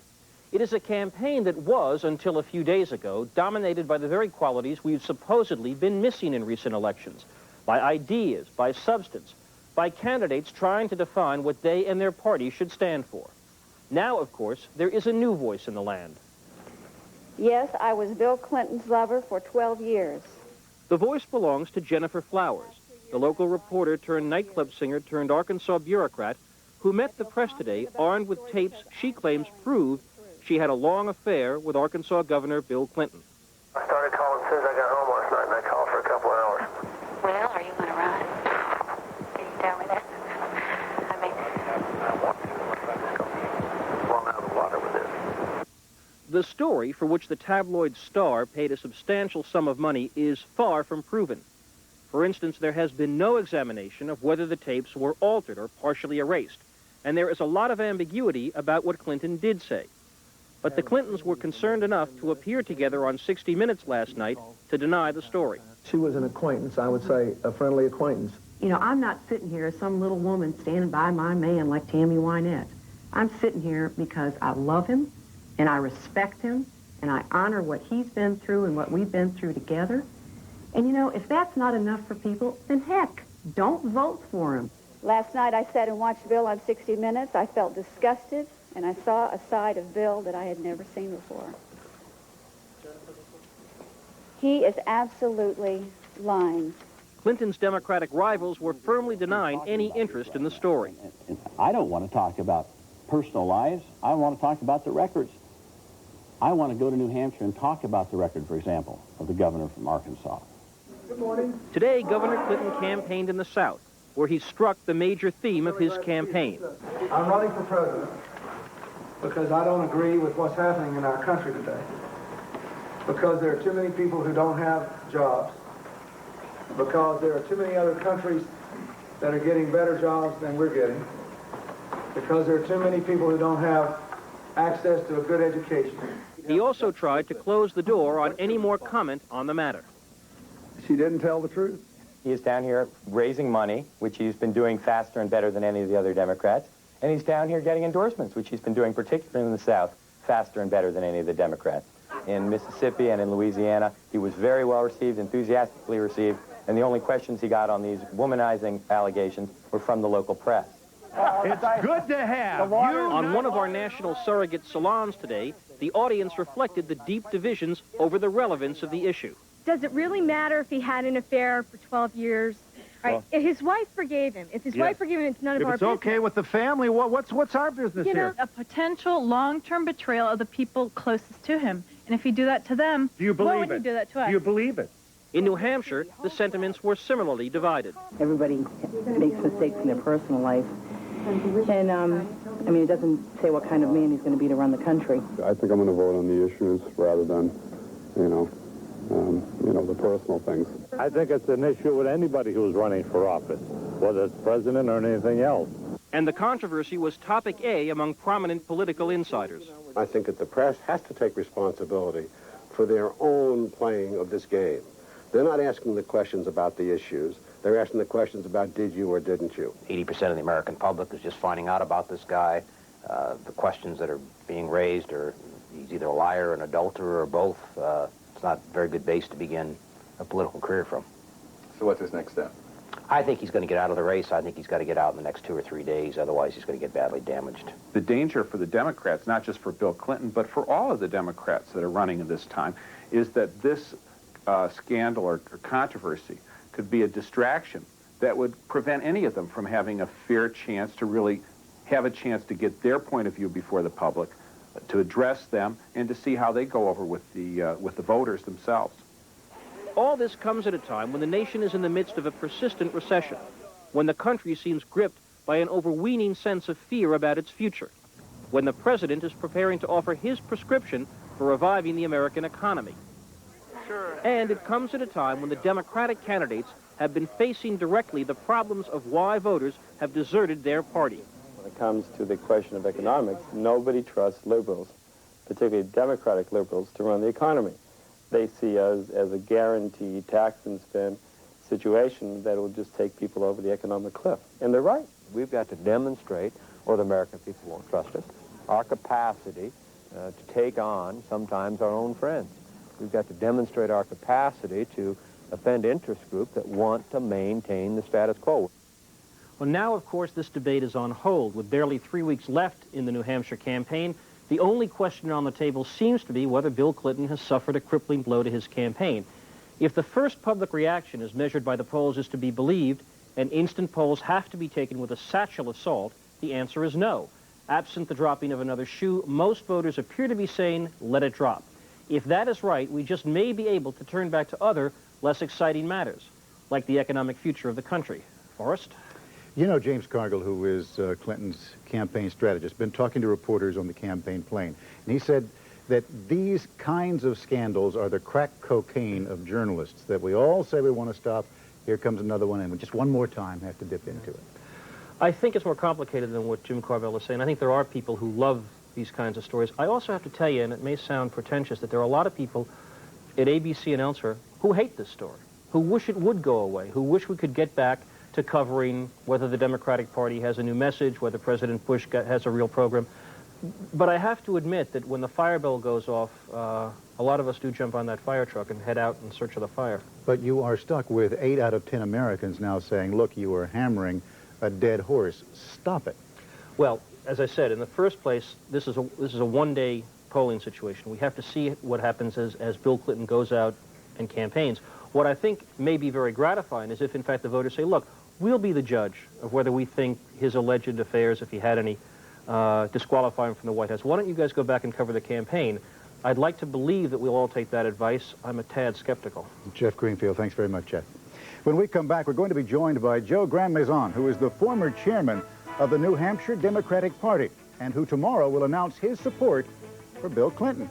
It is a campaign that was, until a few days ago, dominated by the very qualities we've supposedly been missing in recent elections, by ideas, by substance, by candidates trying to define what they and their party should stand for. Now, of course, there is a new voice in the land. Yes, I was Bill Clinton's lover for 12 years. The voice belongs to Gennifer Flowers, the local reporter turned nightclub singer turned Arkansas bureaucrat who met the press today armed with tapes she claims prove she had a long affair with Arkansas Governor Bill Clinton. I started calling as soon as I got home last night, and I called for a couple of hours. Well, are you going to run? Can you tell me that? I mean... I want to. I'm just going to be blown out of the water with this. The story, for which the tabloid Star paid a substantial sum of money, is far from proven. For instance, there has been no examination of whether the tapes were altered or partially erased, and there is a lot of ambiguity about what Clinton did say. But the Clintons were concerned enough to appear together on 60 Minutes last night to deny the story. She was an acquaintance, I would say, a friendly acquaintance. You know, I'm not sitting here as some little woman standing by my man like Tammy Wynette. I'm sitting here because I love him, and I respect him, and I honor what he's been through and what we've been through together. And, you know, if that's not enough for people, then heck, don't vote for him. Last night I sat and watched Bill on 60 Minutes. I felt disgusted, and I saw a side of Bill that I had never seen before. He is absolutely lying. Clinton's Democratic rivals were firmly denying any interest in the story. I don't want to talk about personal lives. I want to talk about the records. I want to go to New Hampshire and talk about the record, for example, of the governor from Arkansas. Good morning. Today, Governor Clinton campaigned in the South, where he struck the major theme of his campaign. I'm running for president because I don't agree with what's happening in our country today. Because there are too many people who don't have jobs. Because there are too many other countries that are getting better jobs than we're getting. Because there are too many people who don't have access to a good education. He also tried to close the door on any more comment on the matter. She didn't tell the truth. He is down here raising money, which he's been doing faster and better than any of the other Democrats. And he's down here getting endorsements, which he's been doing, particularly in the South, faster and better than any of the Democrats. In Mississippi and in Louisiana, he was very well received, enthusiastically received, and the only questions he got on these womanizing allegations were from the local press. It's good to have you. On one of our national surrogate salons today, the audience reflected the deep divisions over the relevance of the issue. Does it really matter if he had an affair for 12 years? Right. If his wife forgave him. If his wife forgave him, it's none of our business. If it's okay with the family, what's our business here? A potential long-term betrayal of the people closest to him. And if he do that to them, do you believe why would he do that to us? Do you believe it? In New Hampshire, the sentiments were similarly divided. Everybody makes mistakes in their personal life. And, I mean, it doesn't say what kind of man he's going to be to run the country. I think I'm going to vote on the issues rather than, the personal things. I think it's an issue with anybody who's running for office, whether it's president or anything else. And the controversy was topic A among prominent political insiders. I think that the press has to take responsibility for their own playing of this game. They're not asking the questions about the issues. They're asking the questions about did you or didn't you. 80% of the American public is just finding out about this guy. The questions that are being raised are he's either a liar, an adulterer, or both. It's not a very good base to begin a political career from. So what's his next step? I think he's going to get out of the race. I think he's got to get out in the next 2 or 3 days. Otherwise, he's going to get badly damaged. The danger for the Democrats, not just for Bill Clinton, but for all of the Democrats that are running at this time, is that this scandal or controversy could be a distraction that would prevent any of them from having a fair chance to really have a chance to get their point of view before the public, to address them, and to see how they go over with the voters themselves. All this comes at a time when the nation is in the midst of a persistent recession, when the country seems gripped by an overweening sense of fear about its future, when the president is preparing to offer his prescription for reviving the American economy. And it comes at a time when the Democratic candidates have been facing directly the problems of why voters have deserted their party. When it comes to the question of economics, nobody trusts liberals, particularly Democratic liberals, to run the economy. They see us as a guaranteed tax and spend situation that will just take people over the economic cliff. And they're right. We've got to demonstrate, or the American people won't trust us, our capacity to take on sometimes our own friends. We've got to demonstrate our capacity to offend interest groups that want to maintain the status quo. Well, now, of course, this debate is on hold. With barely 3 weeks left in the New Hampshire campaign, The only question on the table seems to be whether Bill Clinton has suffered a crippling blow to his campaign. If the first public reaction as measured by the polls is to be believed, and instant polls have to be taken with a satchel of salt, the answer is no. Absent the dropping of another shoe, most voters appear to be saying, let it drop. If that is right, we just may be able to turn back to other, less exciting matters, like the economic future of the country. Forrest? You know James Cargill, who is Clinton's campaign strategist, been talking to reporters on the campaign plane, and he said that these kinds of scandals are the crack cocaine of journalists, that we all say we want to stop. Here comes another one, and we just one more time have to dip into it. I think it's more complicated than what Jim Carville is saying. I think there are people who love these kinds of stories. I also have to tell you, and it may sound pretentious, that there are a lot of people at ABC and elsewhere who hate this story, who wish it would go away, who wish we could get back to covering whether the Democratic Party has a new message, whether President Bush has a real program. But I have to admit that when the fire bell goes off, a lot of us do jump on that fire truck and head out in search of the fire. But you are stuck with 8 out of 10 Americans now saying, look, you are hammering a dead horse. Stop it. Well, as I said, in the first place, this is a one-day polling situation. We have to see what happens as Bill Clinton goes out and campaigns. What I think may be very gratifying is if, in fact, the voters say, look, we'll be the judge of whether we think his alleged affairs, if he had any, disqualify him from the White House. Why don't you guys go back and cover the campaign? I'd like to believe that we'll all take that advice. I'm a tad skeptical. Jeff Greenfield, thanks very much, Jeff. When we come back, we're going to be joined by Joe Grandmaison, who is the former chairman of the New Hampshire Democratic Party, and who tomorrow will announce his support for Bill Clinton.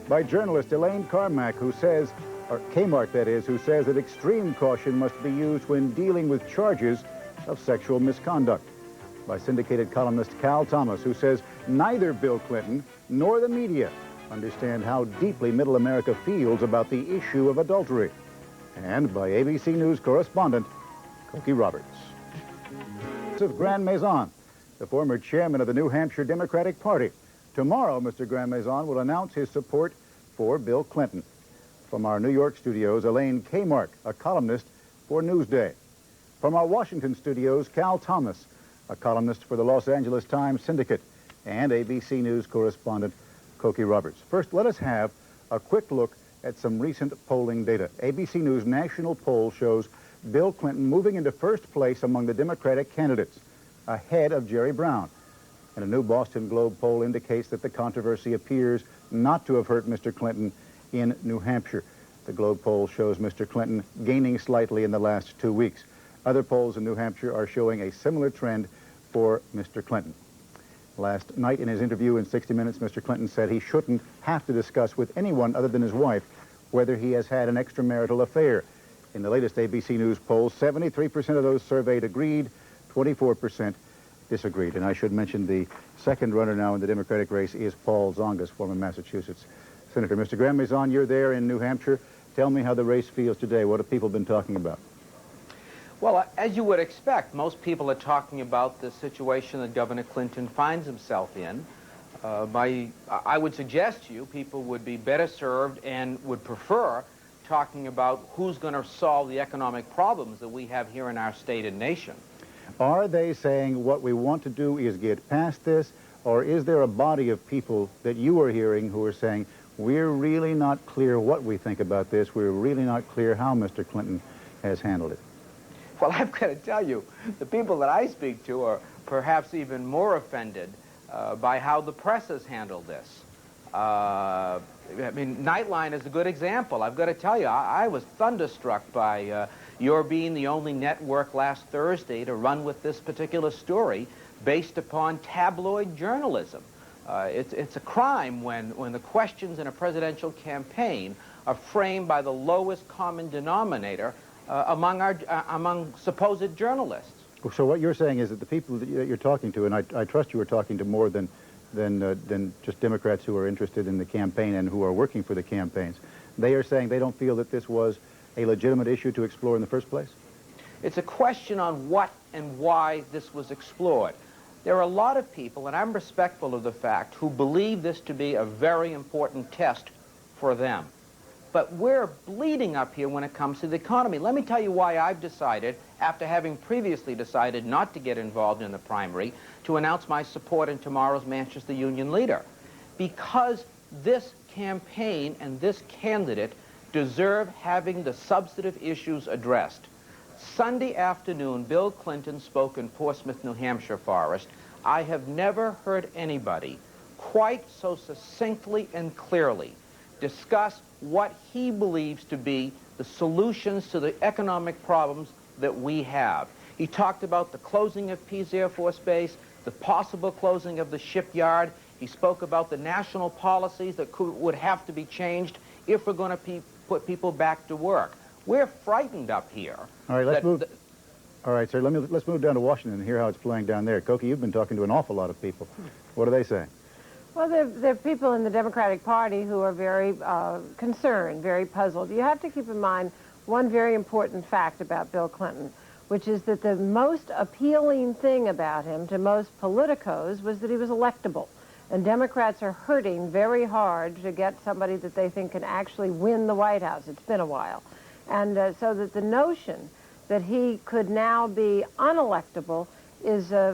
By journalist Elaine Carmack, who says, or Kmart that is, who says that extreme caution must be used when dealing with charges of sexual misconduct. By syndicated columnist Cal Thomas, who says neither Bill Clinton nor the media understand how deeply middle America feels about the issue of adultery. And by ABC News correspondent Cokie Roberts. Of Grand Maison, the former chairman of the New Hampshire Democratic Party. Tomorrow, Mr. Grand Maison will announce his support for Bill Clinton. From our New York studios, Elaine Kmart, a columnist for Newsday. From our Washington studios, Cal Thomas, a columnist for the Los Angeles Times Syndicate, and ABC News correspondent Cokie Roberts. First, let us have a quick look at some recent polling data. ABC News national poll shows Bill Clinton moving into first place among the Democratic candidates, ahead of Jerry Brown. And a new Boston Globe poll indicates that the controversy appears not to have hurt Mr. Clinton in New Hampshire. The Globe poll shows Mr. Clinton gaining slightly in the last 2 weeks. Other polls in New Hampshire are showing a similar trend for Mr. Clinton. Last night in his interview in 60 Minutes, Mr. Clinton said he shouldn't have to discuss with anyone other than his wife whether he has had an extramarital affair. In the latest ABC News poll, 73% of those surveyed agreed, 24% disagreed. And I should mention the second runner now in the Democratic race is Paul Zongas, former Massachusetts Senator. Mr. Grandmaison, you're there in New Hampshire. Tell me how the race feels today. What have people been talking about? Well, as you would expect, most people are talking about the situation that Governor Clinton finds himself in. I would suggest to you people would be better served and would prefer talking about who's going to solve the economic problems that we have here in our state and nation. Are they saying what we want to do is get past this, or is there a body of people that you are hearing who are saying, we're really not clear what we think about this, we're really not clear how Mr. Clinton has handled it? Well, I've got to tell you, the people that I speak to are perhaps even more offended by how the press has handled this. I mean, Nightline is a good example. I've got to tell you, I was thunderstruck by your being the only network last Thursday to run with this particular story based upon tabloid journalism. It's a crime when the questions in a presidential campaign are framed by the lowest common denominator among supposed journalists. So what you're saying is that the people that you're talking to, and I trust you are talking to more than just Democrats who are interested in the campaign and who are working for the campaigns, they are saying they don't feel that this was a legitimate issue to explore in the first place? It's a question on what and why this was explored. There are a lot of people, and I'm respectful of the fact, who believe this to be a very important test for them. But we're bleeding up here when it comes to the economy. Let me tell you why I've decided, after having previously decided not to get involved in the primary, to announce my support in tomorrow's Manchester Union leader. because this campaign and this candidate deserve having the substantive issues addressed. Sunday afternoon, Bill Clinton spoke in Portsmouth, New Hampshire, Forrest. I have never heard anybody quite so succinctly and clearly discuss what he believes to be the solutions to the economic problems that we have. He talked about the closing of Pease Air Force Base, the possible closing of the shipyard. He spoke about the national policies that would have to be changed if we're going to put people back to work. We're frightened up here. All right, let's move. All right, sir, let's move down to Washington and hear how it's playing down there. Cokie, you've been talking to an awful lot of people. What are they saying? Well, there are people in the Democratic Party who are very concerned, very puzzled. You have to keep in mind one very important fact about Bill Clinton, which is that the most appealing thing about him to most politicos was that he was electable. And Democrats are hurting very hard to get somebody that they think can actually win the White House. It's been a while. And so that the notion that he could now be unelectable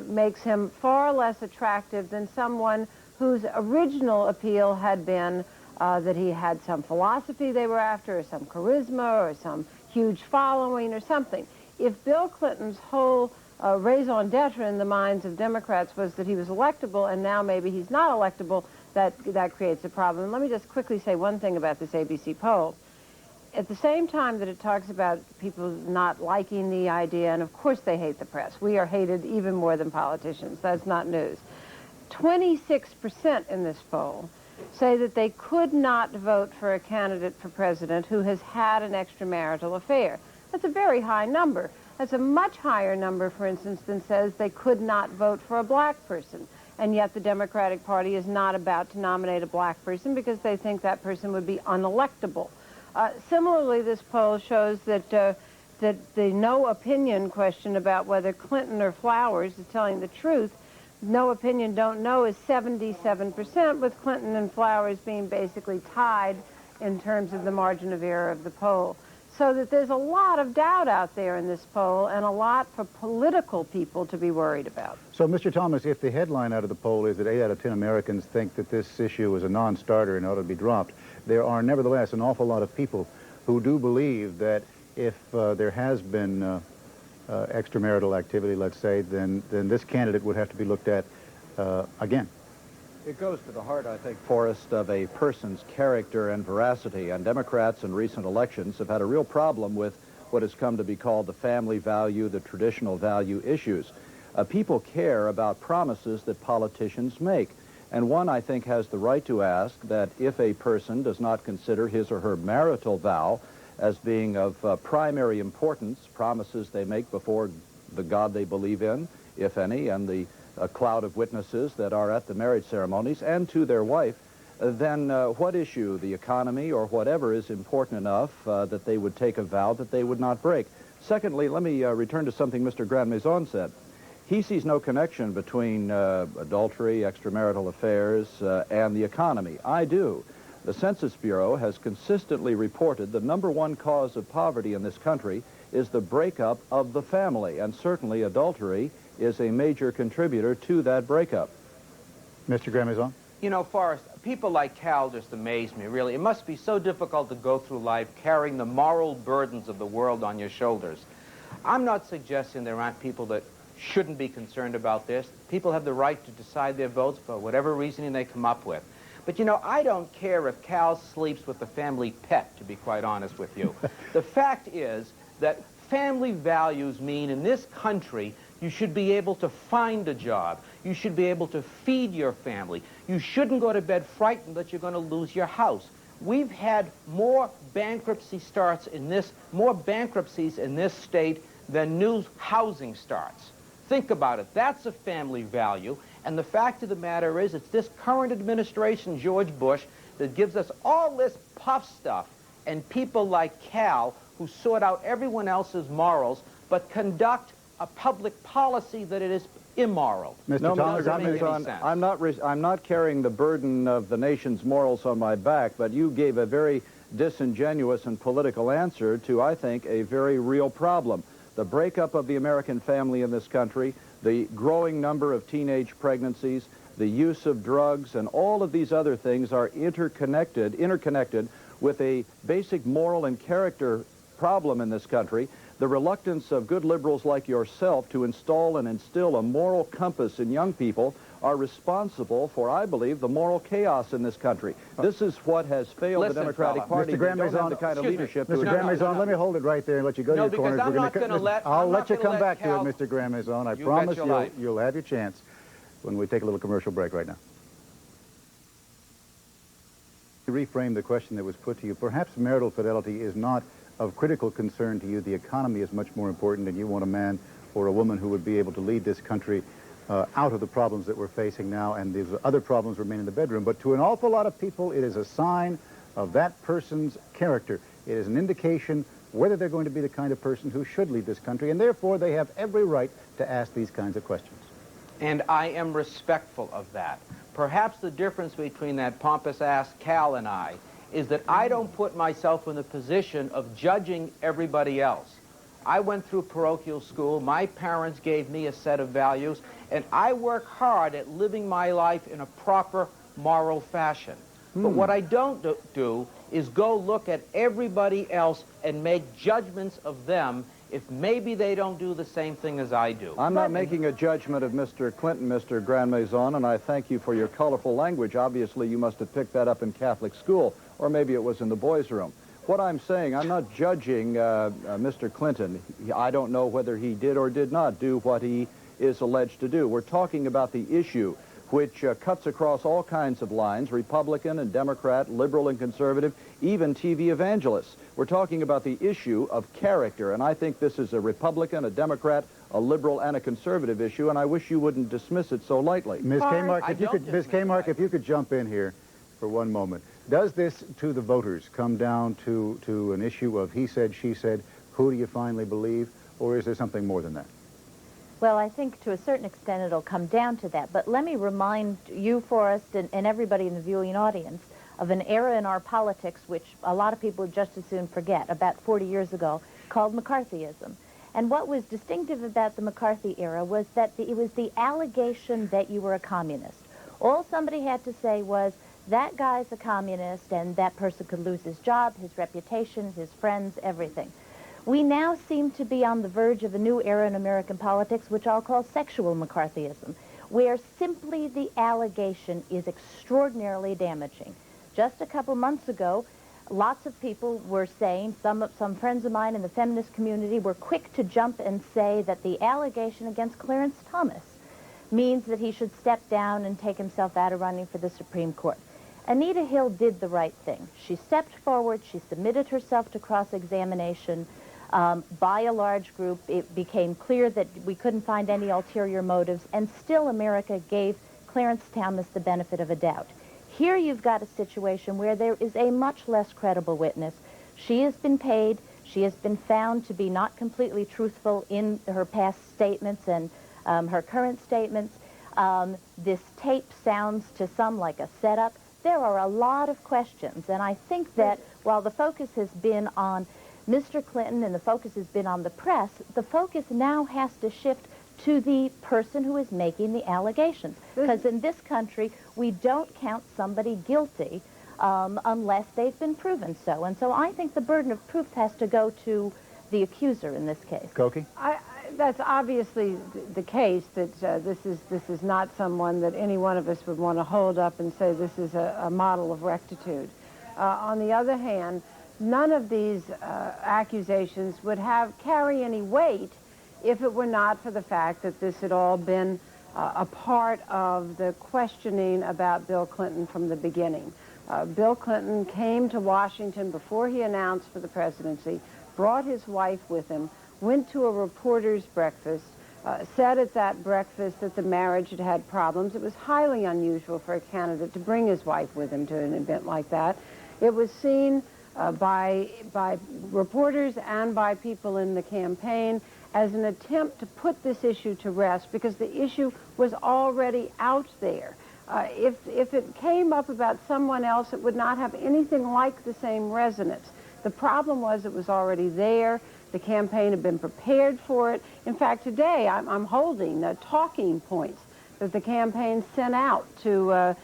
makes him far less attractive than someone whose original appeal had been that he had some philosophy they were after, or some charisma, or some huge following, or something. If Bill Clinton's whole raison d'etre in the minds of Democrats was that he was electable, and now maybe he's not electable, that creates a problem. Let me just quickly say one thing about this ABC poll. At the same time that it talks about people not liking the idea, and of course they hate the press. We are hated even more than politicians. That's not news. 26% in this poll say that they could not vote for a candidate for president who has had an extramarital affair. That's a very high number. That's a much higher number, for instance, than says they could not vote for a black person. And yet the Democratic Party is not about to nominate a black person because they think that person would be unelectable. Similarly, this poll shows that the no opinion question about whether Clinton or Flowers is telling the truth, no opinion, don't know, is 77%, with Clinton and Flowers being basically tied in terms of the margin of error of the poll. So that there's a lot of doubt out there in this poll and a lot for political people to be worried about. So, Mr. Thomas, if the headline out of the poll is that 8 out of 10 Americans think that this issue is a non-starter and ought to be dropped, there are nevertheless an awful lot of people who do believe that if there has been extramarital activity, let's say, then this candidate would have to be looked at again. It goes to the heart, I think, Forrest, of a person's character and veracity. And Democrats in recent elections have had a real problem with what has come to be called the family value, the traditional value issues. People care about promises that politicians make. And one, I think, has the right to ask that if a person does not consider his or her marital vow as being of primary importance, promises they make before the God they believe in, if any, and the a cloud of witnesses that are at the marriage ceremonies, and to their wife, then what issue, the economy or whatever, is important enough that they would take a vow that they would not break? Secondly, let me return to something Mr. Grand Maison said. He sees no connection between adultery, extramarital affairs, and the economy. I do. The Census Bureau has consistently reported the #1 cause of poverty in this country is the breakup of the family, and certainly adultery is a major contributor to that breakup. Mr. Grand-Maison? You know, Forrest, people like Cal just amaze me, really. It must be so difficult to go through life carrying the moral burdens of the world on your shoulders. I'm not suggesting there aren't people that shouldn't be concerned about this. People have the right to decide their votes for whatever reasoning they come up with. But, you know, I don't care if Cal sleeps with the family pet, to be quite honest with you. The fact is that family values mean in this country you should be able to find a job. You should be able to feed your family. You shouldn't go to bed frightened that you're going to lose your house. We've had more bankruptcies in this state than new housing starts. Think about it. That's a family value. And the fact of the matter is, it's this current administration, George Bush, that gives us all this puff stuff and people like Cal who sort out everyone else's morals but conduct a public policy that it is immoral. No, I'm not carrying the burden of the nation's morals on my back, but you gave a very disingenuous and political answer to, I think, a very real problem. The breakup of the American family in this country, the growing number of teenage pregnancies, the use of drugs, and all of these other things are interconnected with a basic moral and character problem in this country. The reluctance of good liberals like yourself to install and instill a moral compass in young people are responsible for, I believe, the moral chaos in this country. This is what has failed the Democratic Party. Mr. Graham They don't have Maison, the kind of leadership. Mr. Graham Maison, let me hold it right there and let you go to your corners. I'll let you come back to it, Mr. Graham Maison. I promise you'll have your chance when we take a little commercial break right now. To reframe the question that was put to you, perhaps marital fidelity is not of critical concern to you. The economy is much more important, and you want a man or a woman who would be able to lead this country out of the problems that we're facing now, and these other problems remain in the bedroom. But to an awful lot of people, it is a sign of that person's character. It is an indication whether they're going to be the kind of person who should lead this country, and therefore they have every right to ask these kinds of questions. And I am respectful of that. Perhaps the difference between that pompous-ass Cal and I is that I don't put myself in the position of judging everybody else. I went through parochial school, my parents gave me a set of values, and I work hard at living my life in a proper moral fashion. But what I don't do is go look at everybody else and make judgments of them if maybe they don't do the same thing as I do. I'm not making a judgment of Mr. Clinton, Mr. Grand Maison, and I thank you for your colorful language. Obviously, you must have picked that up in Catholic school, or maybe it was in the boys' room. What I'm saying, I'm not judging Mr. Clinton. I don't know whether he did or did not do what he is alleged to do. We're talking about the issue which cuts across all kinds of lines, Republican and Democrat, liberal and conservative, even TV evangelists. We're talking about the issue of character, and I think this is a Republican, a Democrat, a liberal, and a conservative issue, and I wish you wouldn't dismiss it so lightly. Ms. Kmark, if you could jump in here for one moment. Does this, to the voters, come down to an issue of he said, she said, who do you finally believe, or is there something more than that? Well, I think to a certain extent it'll come down to that. But let me remind you, Forrest, and everybody in the viewing audience of an era in our politics which a lot of people would just as soon forget, about 40 years ago, called McCarthyism. And what was distinctive about the McCarthy era was that it was the allegation that you were a communist. All somebody had to say was, that guy's a communist, and that person could lose his job, his reputation, his friends, everything. We now seem to be on the verge of a new era in American politics, which I'll call sexual McCarthyism, where simply the allegation is extraordinarily damaging. Just a couple months ago, lots of people were saying, some friends of mine in the feminist community were quick to jump and say that the allegation against Clarence Thomas means that he should step down and take himself out of running for the Supreme Court. Anita Hill did the right thing. She stepped forward, she submitted herself to cross-examination by a large group. It became clear that we couldn't find any ulterior motives, and still America gave Clarence Thomas the benefit of a doubt. Here you've got a situation where there is a much less credible witness. She has been paid. She has been found to be not completely truthful in her past statements and her current statements. This tape sounds to some like a setup. There are a lot of questions, and I think that while the focus has been on Mr. Clinton and the focus has been on the press, the focus now has to shift to the person who is making the allegations. Because in this country, we don't count somebody guilty unless they've been proven so. And so I think the burden of proof has to go to the accuser in this case. Koki? That's obviously the case, that this is not someone that any one of us would want to hold up and say this is a model of rectitude. On the other hand, none of these accusations would carry any weight if it were not for the fact that this had all been a part of the questioning about Bill Clinton from the beginning. Bill Clinton came to Washington before he announced for the presidency, brought his wife with him, went to a reporter's breakfast, said at that breakfast that the marriage had had problems. It was highly unusual for a candidate to bring his wife with him to an event like that. It was seen by reporters and by people in the campaign as an attempt to put this issue to rest, because the issue was already out there. If it came up about someone else, it would not have anything like the same resonance. The problem was it was already there. The campaign had been prepared for it. In fact, today I'm holding talking points that the campaign sent out to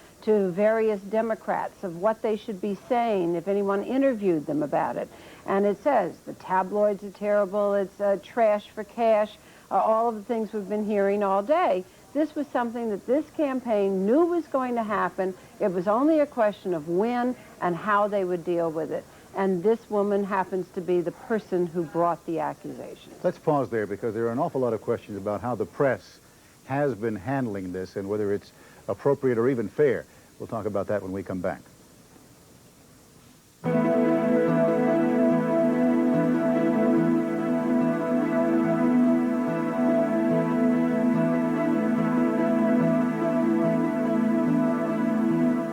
various Democrats of what they should be saying if anyone interviewed them about it. And it says the tabloids are terrible, it's trash for cash, all of the things we've been hearing all day. This was something that this campaign knew was going to happen. It was only a question of when and how they would deal with it. And this woman happens to be the person who brought the accusation. Let's pause there because there are an awful lot of questions about how the press has been handling this and whether it's appropriate or even fair. We'll talk about that when we come back.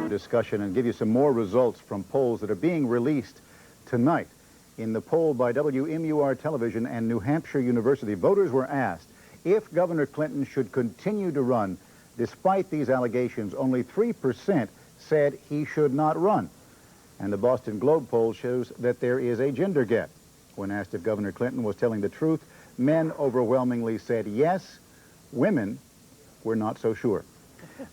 Discussion and give you some more results from polls that are being released tonight. In the poll by WMUR Television and New Hampshire University, voters were asked if Governor Clinton should continue to run. Despite these allegations, only 3% said he should not run. And the Boston Globe poll shows that there is a gender gap. When asked if Governor Clinton was telling the truth, men overwhelmingly said yes. Women were not so sure.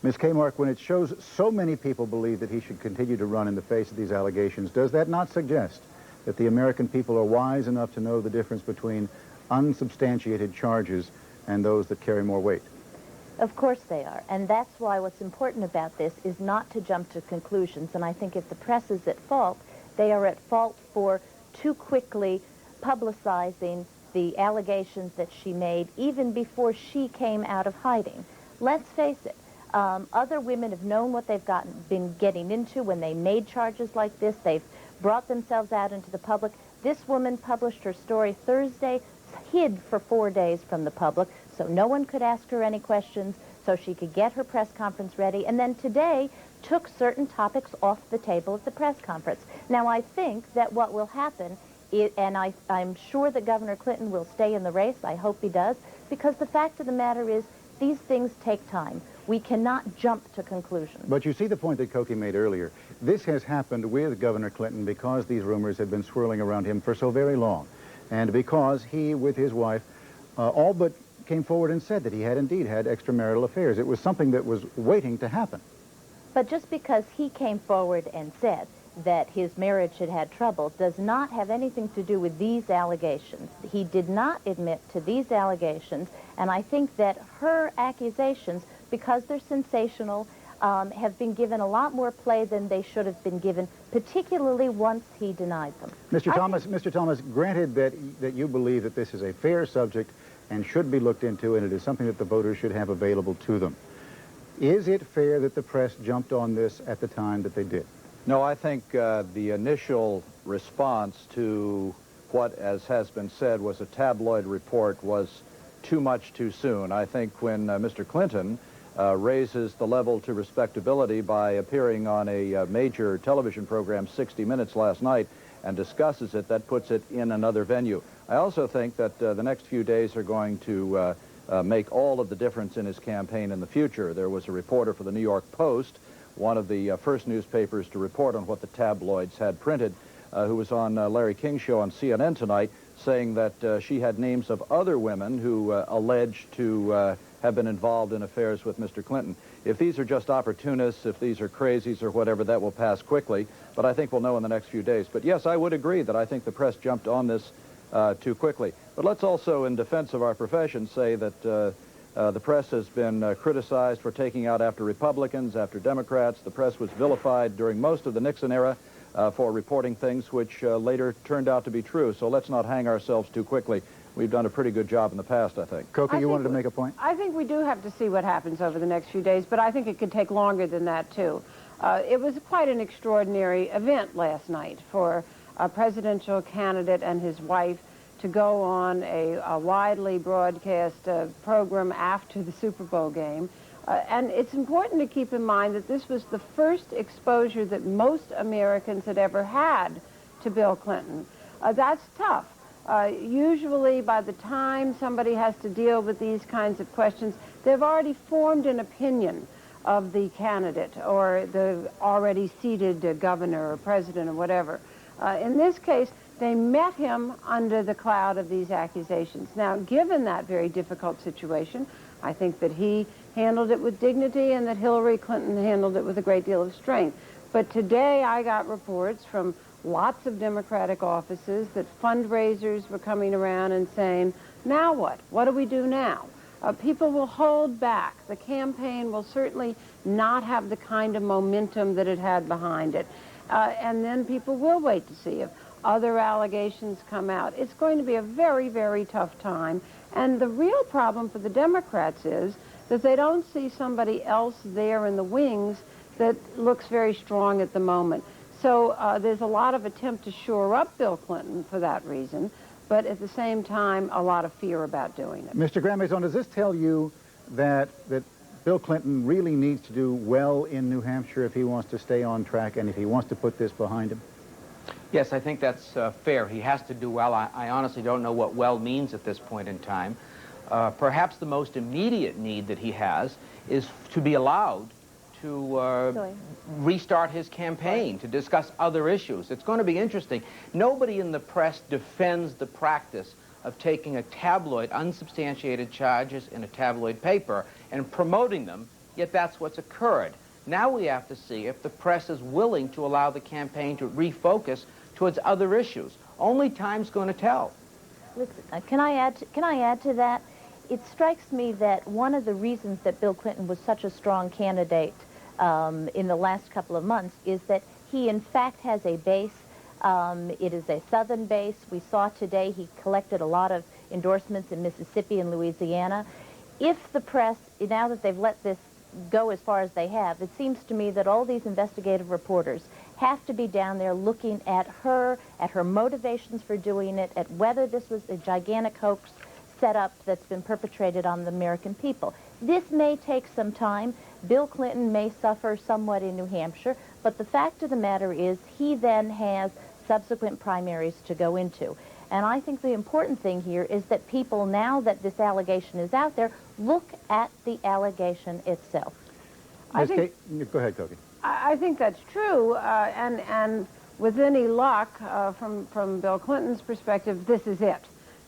Ms. Kmark, when it shows so many people believe that he should continue to run in the face of these allegations, does that not suggest that the American people are wise enough to know the difference between unsubstantiated charges and those that carry more weight? Of course they are, and that's why what's important about this is not to jump to conclusions. And I think if the press is at fault, they are at fault for too quickly publicizing the allegations that she made even before she came out of hiding. Let's face it, other women have known what they've been getting into when they made charges like this. They've brought themselves out into the public. This woman published her story Thursday, hid for 4 days from the public, so no one could ask her any questions, so she could get her press conference ready, and then today took certain topics off the table at the press conference. Now, I think that what will happen, and I'm sure that Governor Clinton will stay in the race, I hope he does, because the fact of the matter is these things take time. We cannot jump to conclusions. But you see the point that Cokie made earlier. This has happened with Governor Clinton because these rumors have been swirling around him for so very long. And because he, with his wife, all but came forward and said that he had indeed had extramarital affairs. It was something that was waiting to happen. But just because he came forward and said that his marriage had had trouble does not have anything to do with these allegations. He did not admit to these allegations, and I think that her accusations, because they're sensational, have been given a lot more play than they should have been given, particularly once he denied them. Mr. Thomas, granted that you believe that this is a fair subject and should be looked into, and it is something that the voters should have available to them, is it fair that the press jumped on this at the time that they did? No, I think the initial response to what, as has been said, was a tabloid report was too much too soon. I think when Mr. Clinton raises the level to respectability by appearing on a major television program, 60 Minutes, last night, and discusses it, that puts it in another venue. I also think that the next few days are going to make all of the difference in his campaign in the future. There was a reporter for the New York Post, one of the first newspapers to report on what the tabloids had printed, who was on Larry King's show on CNN tonight, saying that she had names of other women who alleged to have been involved in affairs with Mr. Clinton. If these are just opportunists, if these are crazies or whatever, that will pass quickly, but I think we'll know in the next few days. But yes, I would agree that I think the press jumped on this too quickly. But let's also, in defense of our profession, say that the press has been criticized for taking out after Republicans, after Democrats. The press was vilified during most of the Nixon era for reporting things which later turned out to be true. So let's not hang ourselves too quickly. We've done a pretty good job in the past, I think. Cokie, you wanted to make a point? I think we do have to see what happens over the next few days, but I think it could take longer than that, too. It was quite an extraordinary event last night for a presidential candidate and his wife to go on a widely broadcast program after the Super Bowl game. And it's important to keep in mind that this was the first exposure that most Americans had ever had to Bill Clinton. That's tough. Usually by the time somebody has to deal with these kinds of questions, they've already formed an opinion of the candidate or the already seated governor or president or whatever. In this case, they met him under the cloud of these accusations. Now, given that very difficult situation, I think that he handled it with dignity and that Hillary Clinton handled it with a great deal of strength. But today I got reports from lots of Democratic offices that fundraisers were coming around and saying, now what? What do we do now? People will hold back. The campaign will certainly not have the kind of momentum that it had behind it. And then people will wait to see if other allegations come out. It's going to be a very, very tough time. And the real problem for the Democrats is that they don't see somebody else there in the wings that looks very strong at the moment. So there's a lot of attempt to shore up Bill Clinton for that reason, but at the same time, a lot of fear about doing it. Mr. Graham-Maison, does this tell you that Bill Clinton really needs to do well in New Hampshire if he wants to stay on track and if he wants to put this behind him? Yes, I think that's fair. He has to do well. I honestly don't know what well means at this point in time. Perhaps the most immediate need that he has is to be allowed to restart his campaign, to discuss other issues. It's going to be interesting. Nobody in the press defends the practice of taking a tabloid, unsubstantiated charges in a tabloid paper and promoting them, yet that's what's occurred. Now we have to see if the press is willing to allow the campaign to refocus towards other issues. Only time's going to tell. Listen, can I add to that? It strikes me that one of the reasons that Bill Clinton was such a strong candidate in the last couple of months is that he in fact has a base. It is a southern base. We saw today he collected a lot of endorsements in Mississippi and Louisiana. If the press, now that they've let this go as far as they have, it seems to me that all these investigative reporters have to be down there looking at her motivations for doing it, at whether this was a gigantic hoax setup that's been perpetrated on the American people. This may take some time. Bill Clinton may suffer somewhat in New Hampshire, but the fact of the matter is he then has subsequent primaries to go into. And I think the important thing here is that people, now that this allegation is out there, look at the allegation itself. Go ahead, Cokie. I think that's true, and with any luck, from Bill Clinton's perspective, this is it.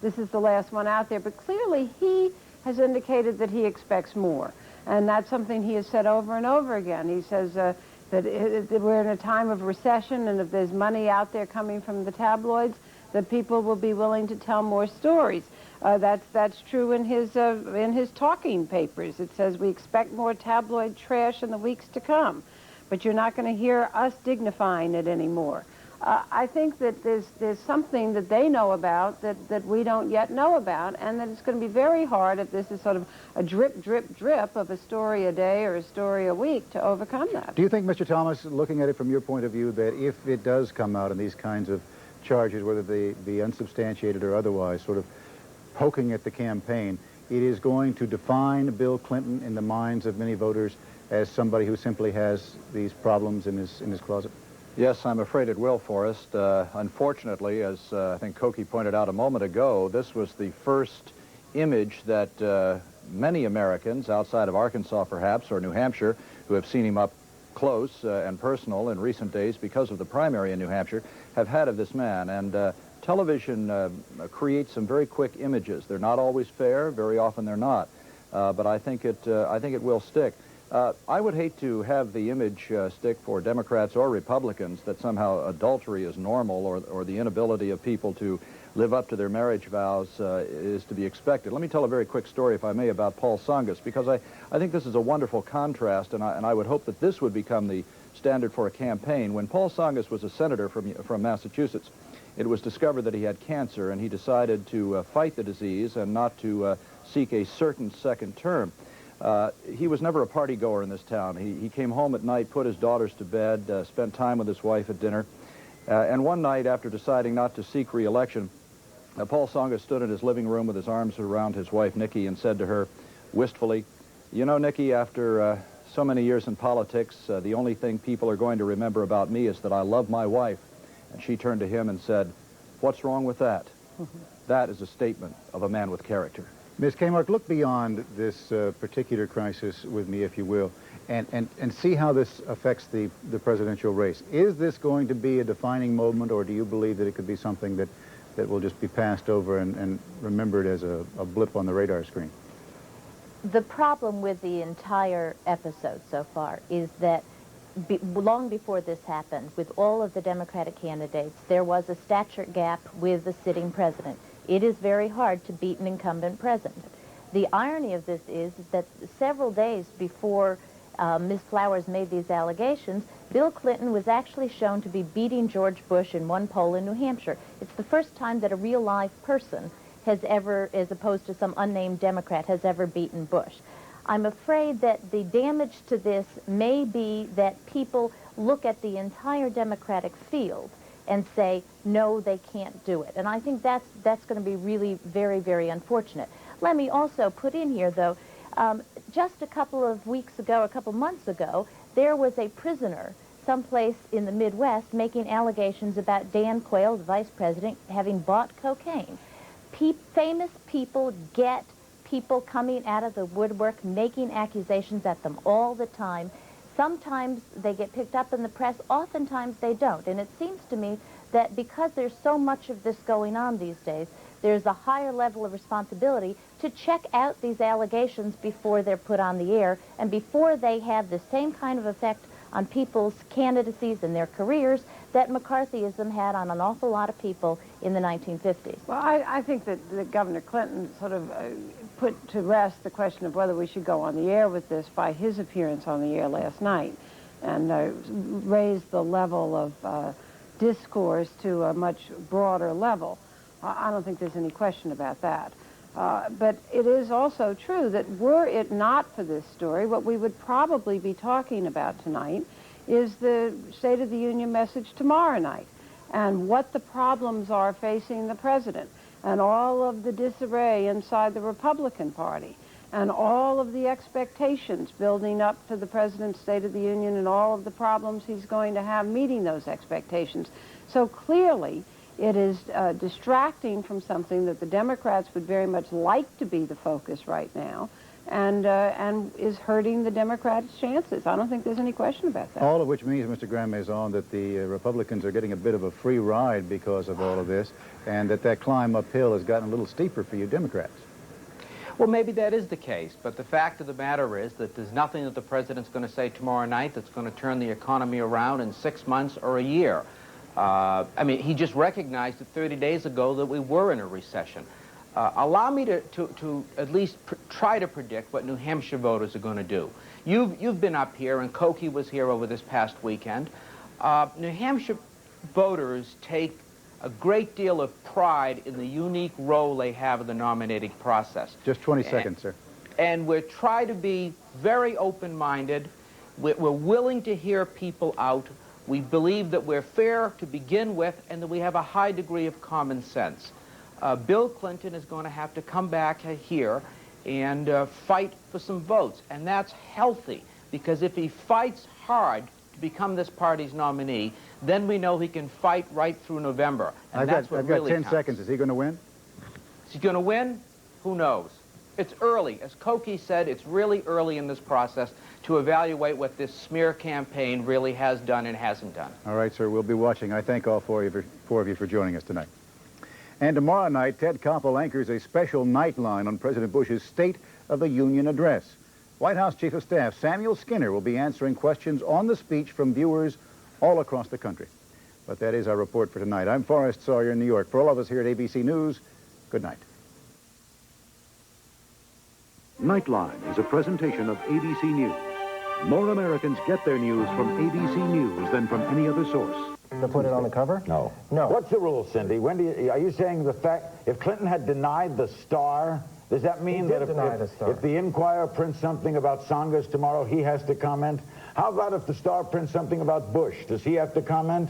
This is the last one out there, but clearly he has indicated that he expects more, and that's something he has said over and over again. He says that we're in a time of recession, and if there's money out there coming from the tabloids, that people will be willing to tell more stories. That's true in his talking papers. It says we expect more tabloid trash in the weeks to come, but you're not going to hear us dignifying it anymore. I think that there's something that they know about that we don't yet know about, and that it's going to be very hard if this is sort of a drip, drip, drip of a story a day or a story a week to overcome that. Do you think, Mr. Thomas, looking at it from your point of view, that if it does come out in these kinds of charges, whether they be unsubstantiated or otherwise, sort of poking at the campaign, it is going to define Bill Clinton in the minds of many voters as somebody who simply has these problems in his closet? Yes, I'm afraid it will, Forrest. Unfortunately, as I think Cokie pointed out a moment ago, this was the first image that many Americans, outside of Arkansas perhaps, or New Hampshire, who have seen him up close and personal in recent days because of the primary in New Hampshire, have had of this man. And television creates some very quick images. They're not always fair. Very often they're not. But I think it will stick. I would hate to have the image stick for Democrats or Republicans that somehow adultery is normal, or the inability of people to live up to their marriage vows is to be expected. Let me tell a very quick story, if I may, about Paul Tsongas, because I think this is a wonderful contrast, and I would hope that this would become the standard for a campaign. When Paul Tsongas was a senator from Massachusetts, it was discovered that he had cancer, and he decided to fight the disease and not to seek a certain second term. He was never a party goer in this town. He came home at night, put his daughters to bed, spent time with his wife at dinner, and one night, after deciding not to seek re-election, Paul Tsongas stood in his living room with his arms around his wife, Nikki, and said to her wistfully, "You know, Nikki, after so many years in politics, the only thing people are going to remember about me is that I love my wife." And she turned to him and said, "What's wrong with that?" That is a statement of a man with character. Ms. Kmark, look beyond this particular crisis with me, if you will, and see how this affects the presidential race. Is this going to be a defining moment, or do you believe that it could be something that will just be passed over and remembered as a blip on the radar screen? The problem with the entire episode so far is that long before this happened, with all of the Democratic candidates, there was a stature gap with the sitting president. It is very hard to beat an incumbent president. The irony of this is that several days before Ms. Flowers made these allegations, Bill Clinton was actually shown to be beating George Bush in one poll in New Hampshire. It's the first time that a real live person has ever, as opposed to some unnamed Democrat, has ever beaten Bush. I'm afraid that the damage to this may be that people look at the entire Democratic field and say, no, they can't do it. And I think that's going to be really very, very unfortunate. Let me also put in here, though, just a couple of weeks ago, a couple months ago, there was a prisoner someplace in the Midwest making allegations about Dan Quayle, the vice president, having bought cocaine. Famous people get people coming out of the woodwork making accusations at them all the time. Sometimes they get picked up in the press, oftentimes they don't. And it seems to me that because there's so much of this going on these days, there's a higher level of responsibility to check out these allegations before they're put on the air and before they have the same kind of effect on people's candidacies and their careers that McCarthyism had on an awful lot of people in the 1950s. Well, I think that Governor Clinton sort of put to rest the question of whether we should go on the air with this by his appearance on the air last night, and raised the level of discourse to a much broader level. I don't think there's any question about that. But it is also true that were it not for this story, what we would probably be talking about tonight is the State of the Union message tomorrow night, and what the problems are facing the president, and all of the disarray inside the Republican Party, and all of the expectations building up to the president's State of the Union, and all of the problems he's going to have meeting those expectations. So clearly, it is distracting from something that the Democrats would very much like to be the focus right now, and is hurting the Democrats' chances. I don't think there's any question about that. All of which means, Mr. Graham-Maison, that the Republicans are getting a bit of a free ride because of all of this, and that climb uphill has gotten a little steeper for you Democrats. Well, maybe that is the case, but the fact of the matter is that there's nothing that the president's going to say tomorrow night that's going to turn the economy around in 6 months or a year. I mean, he just recognized it 30 days ago that we were in a recession. Allow me to at least try to predict what New Hampshire voters are going to do. You've been up here, and Cokie was here over this past weekend. New Hampshire voters take a great deal of pride in the unique role they have in the nominating process. Just 20 seconds, sir. And we try to be very open-minded. We're willing to hear people out. We believe that we're fair to begin with and that we have a high degree of common sense. Bill Clinton is going to have to come back here and fight for some votes. And that's healthy, because if he fights hard to become this party's nominee, then we know he can fight right through November. And I've got 10 seconds. Is he going to win? Is he going to win? Who knows? It's early. As Cokie said, it's really early in this process to evaluate what this smear campaign really has done and hasn't done. All right, sir. We'll be watching. I thank all four of you for joining us tonight. And tomorrow night, Ted Koppel anchors a special nightline on President Bush's State of the Union address. White House Chief of Staff Samuel Skinner will be answering questions on the speech from viewers all across the country. But that is our report for tonight. I'm Forrest Sawyer in New York. For all of us here at ABC News, good night. Nightline is a presentation of ABC News. More Americans get their news from ABC News than from any other source. To put it on the cover? No. No. What's the rule, Cindy? When are you saying the fact, if Clinton had denied the Star, does that mean that if the Inquirer prints something about Tsongas tomorrow, he has to comment? How about if the Star prints something about Bush? Does he have to comment?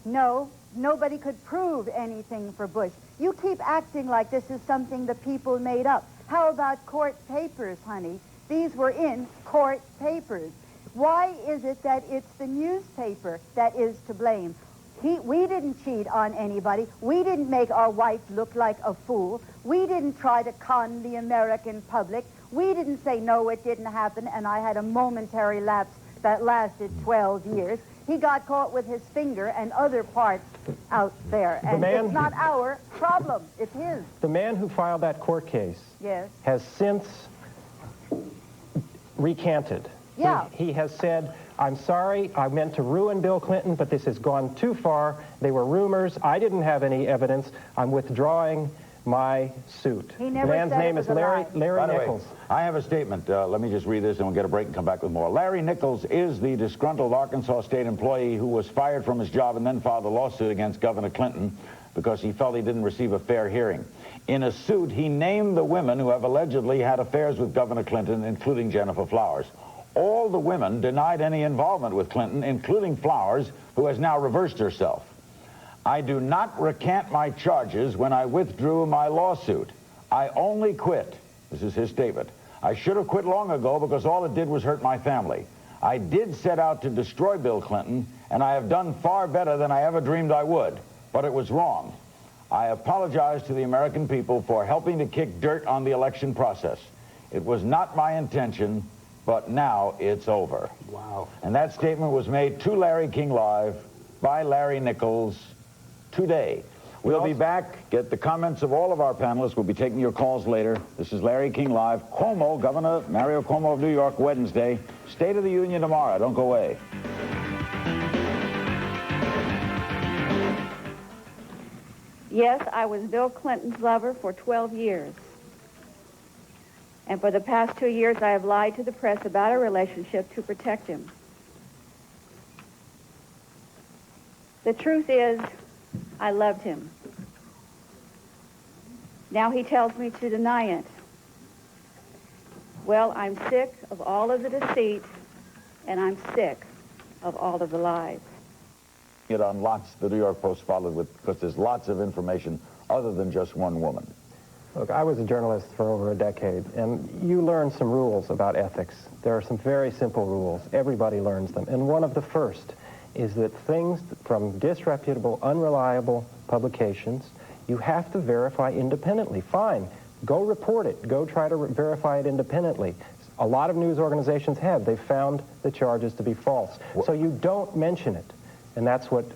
No. Nobody could prove anything for Bush. You keep acting like this is something the people made up. How about court papers, honey? These were in court papers. Why is it that it's the newspaper that is to blame? We didn't cheat on anybody. We didn't make our wife look like a fool. We didn't try to con the American public. We didn't say, no, it didn't happen, and I had a momentary lapse that lasted 12 years. He got caught with his finger and other parts out there. And it's not our problem. It's his. The man who filed that court case yes. has since recanted. Yeah. He has said, I'm sorry, I meant to ruin Bill Clinton, but this has gone too far. They were rumors. I didn't have any evidence. I'm withdrawing my suit. He never The man's said name it is was a Larry lie. Nichols. I have a statement. Let me just read this and we'll get a break and come back with more. Larry Nichols is the disgruntled Arkansas state employee who was fired from his job and then filed a lawsuit against Governor Clinton because he felt he didn't receive a fair hearing. In a suit, he named the women who have allegedly had affairs with Governor Clinton, including Gennifer Flowers. All the women denied any involvement with Clinton, including Flowers, who has now reversed herself. I do not recant my charges when I withdrew my lawsuit. I only quit. This is his statement. I should have quit long ago because all it did was hurt my family. I did set out to destroy Bill Clinton, and I have done far better than I ever dreamed I would, but it was wrong. I apologize to the American people for helping to kick dirt on the election process. It was not my intention, but now it's over. Wow. And that statement was made to Larry King Live by Larry Nichols today. We'll be back, get the comments of all of our panelists. We'll be taking your calls later. This is Larry King Live. Cuomo, Governor Mario Cuomo of New York, Wednesday. State of the Union tomorrow. Don't go away. Yes, I was Bill Clinton's lover for 12 years. And for the past 2 years, I have lied to the press about our relationship to protect him. The truth is, I loved him. Now he tells me to deny it. Well, I'm sick of all of the deceit, and I'm sick of all of the lies. It on lots the New York Post followed with, because there's lots of information other than just one woman. Look, I was a journalist for over a decade, and you learn some rules about ethics. There are some very simple rules. Everybody learns them. And one of the first is that things from disreputable, unreliable publications, you have to verify independently. Fine. Go report it. Go try to verify it independently. A lot of news organizations have. They've found the charges to be false. So you don't mention it. And that's what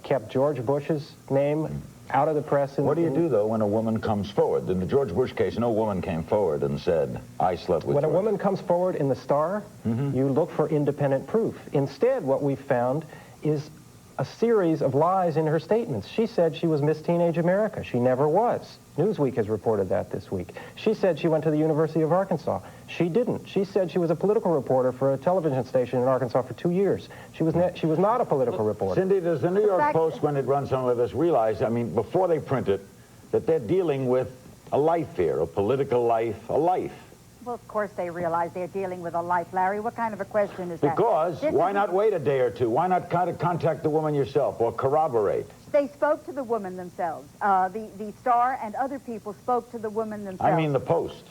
kept George Bush's name out of the press. What do you do, though, when a woman comes forward? In the George Bush case, no woman came forward and said, I slept with When George. a woman comes forward in the Star, you look for independent proof. Instead, what we found is a series of lies in her statements. She said she was Miss Teenage America. She never was. Newsweek has reported that this week. She said she went to the University of Arkansas. She didn't. She said she was a political reporter for a television station in Arkansas for 2 years. She was not a political reporter. Cindy, does the New York Post, when it runs some of this, realize, I mean, before they print it, that they're dealing with a life here, a political life, a life? Well, of course they realize they're dealing with a life, Larry. What kind of a question is that? Because why not wait a day or two? Why not kind of contact the woman yourself or corroborate? They spoke to the woman themselves. The Star and other people spoke to the woman themselves. I mean the Post.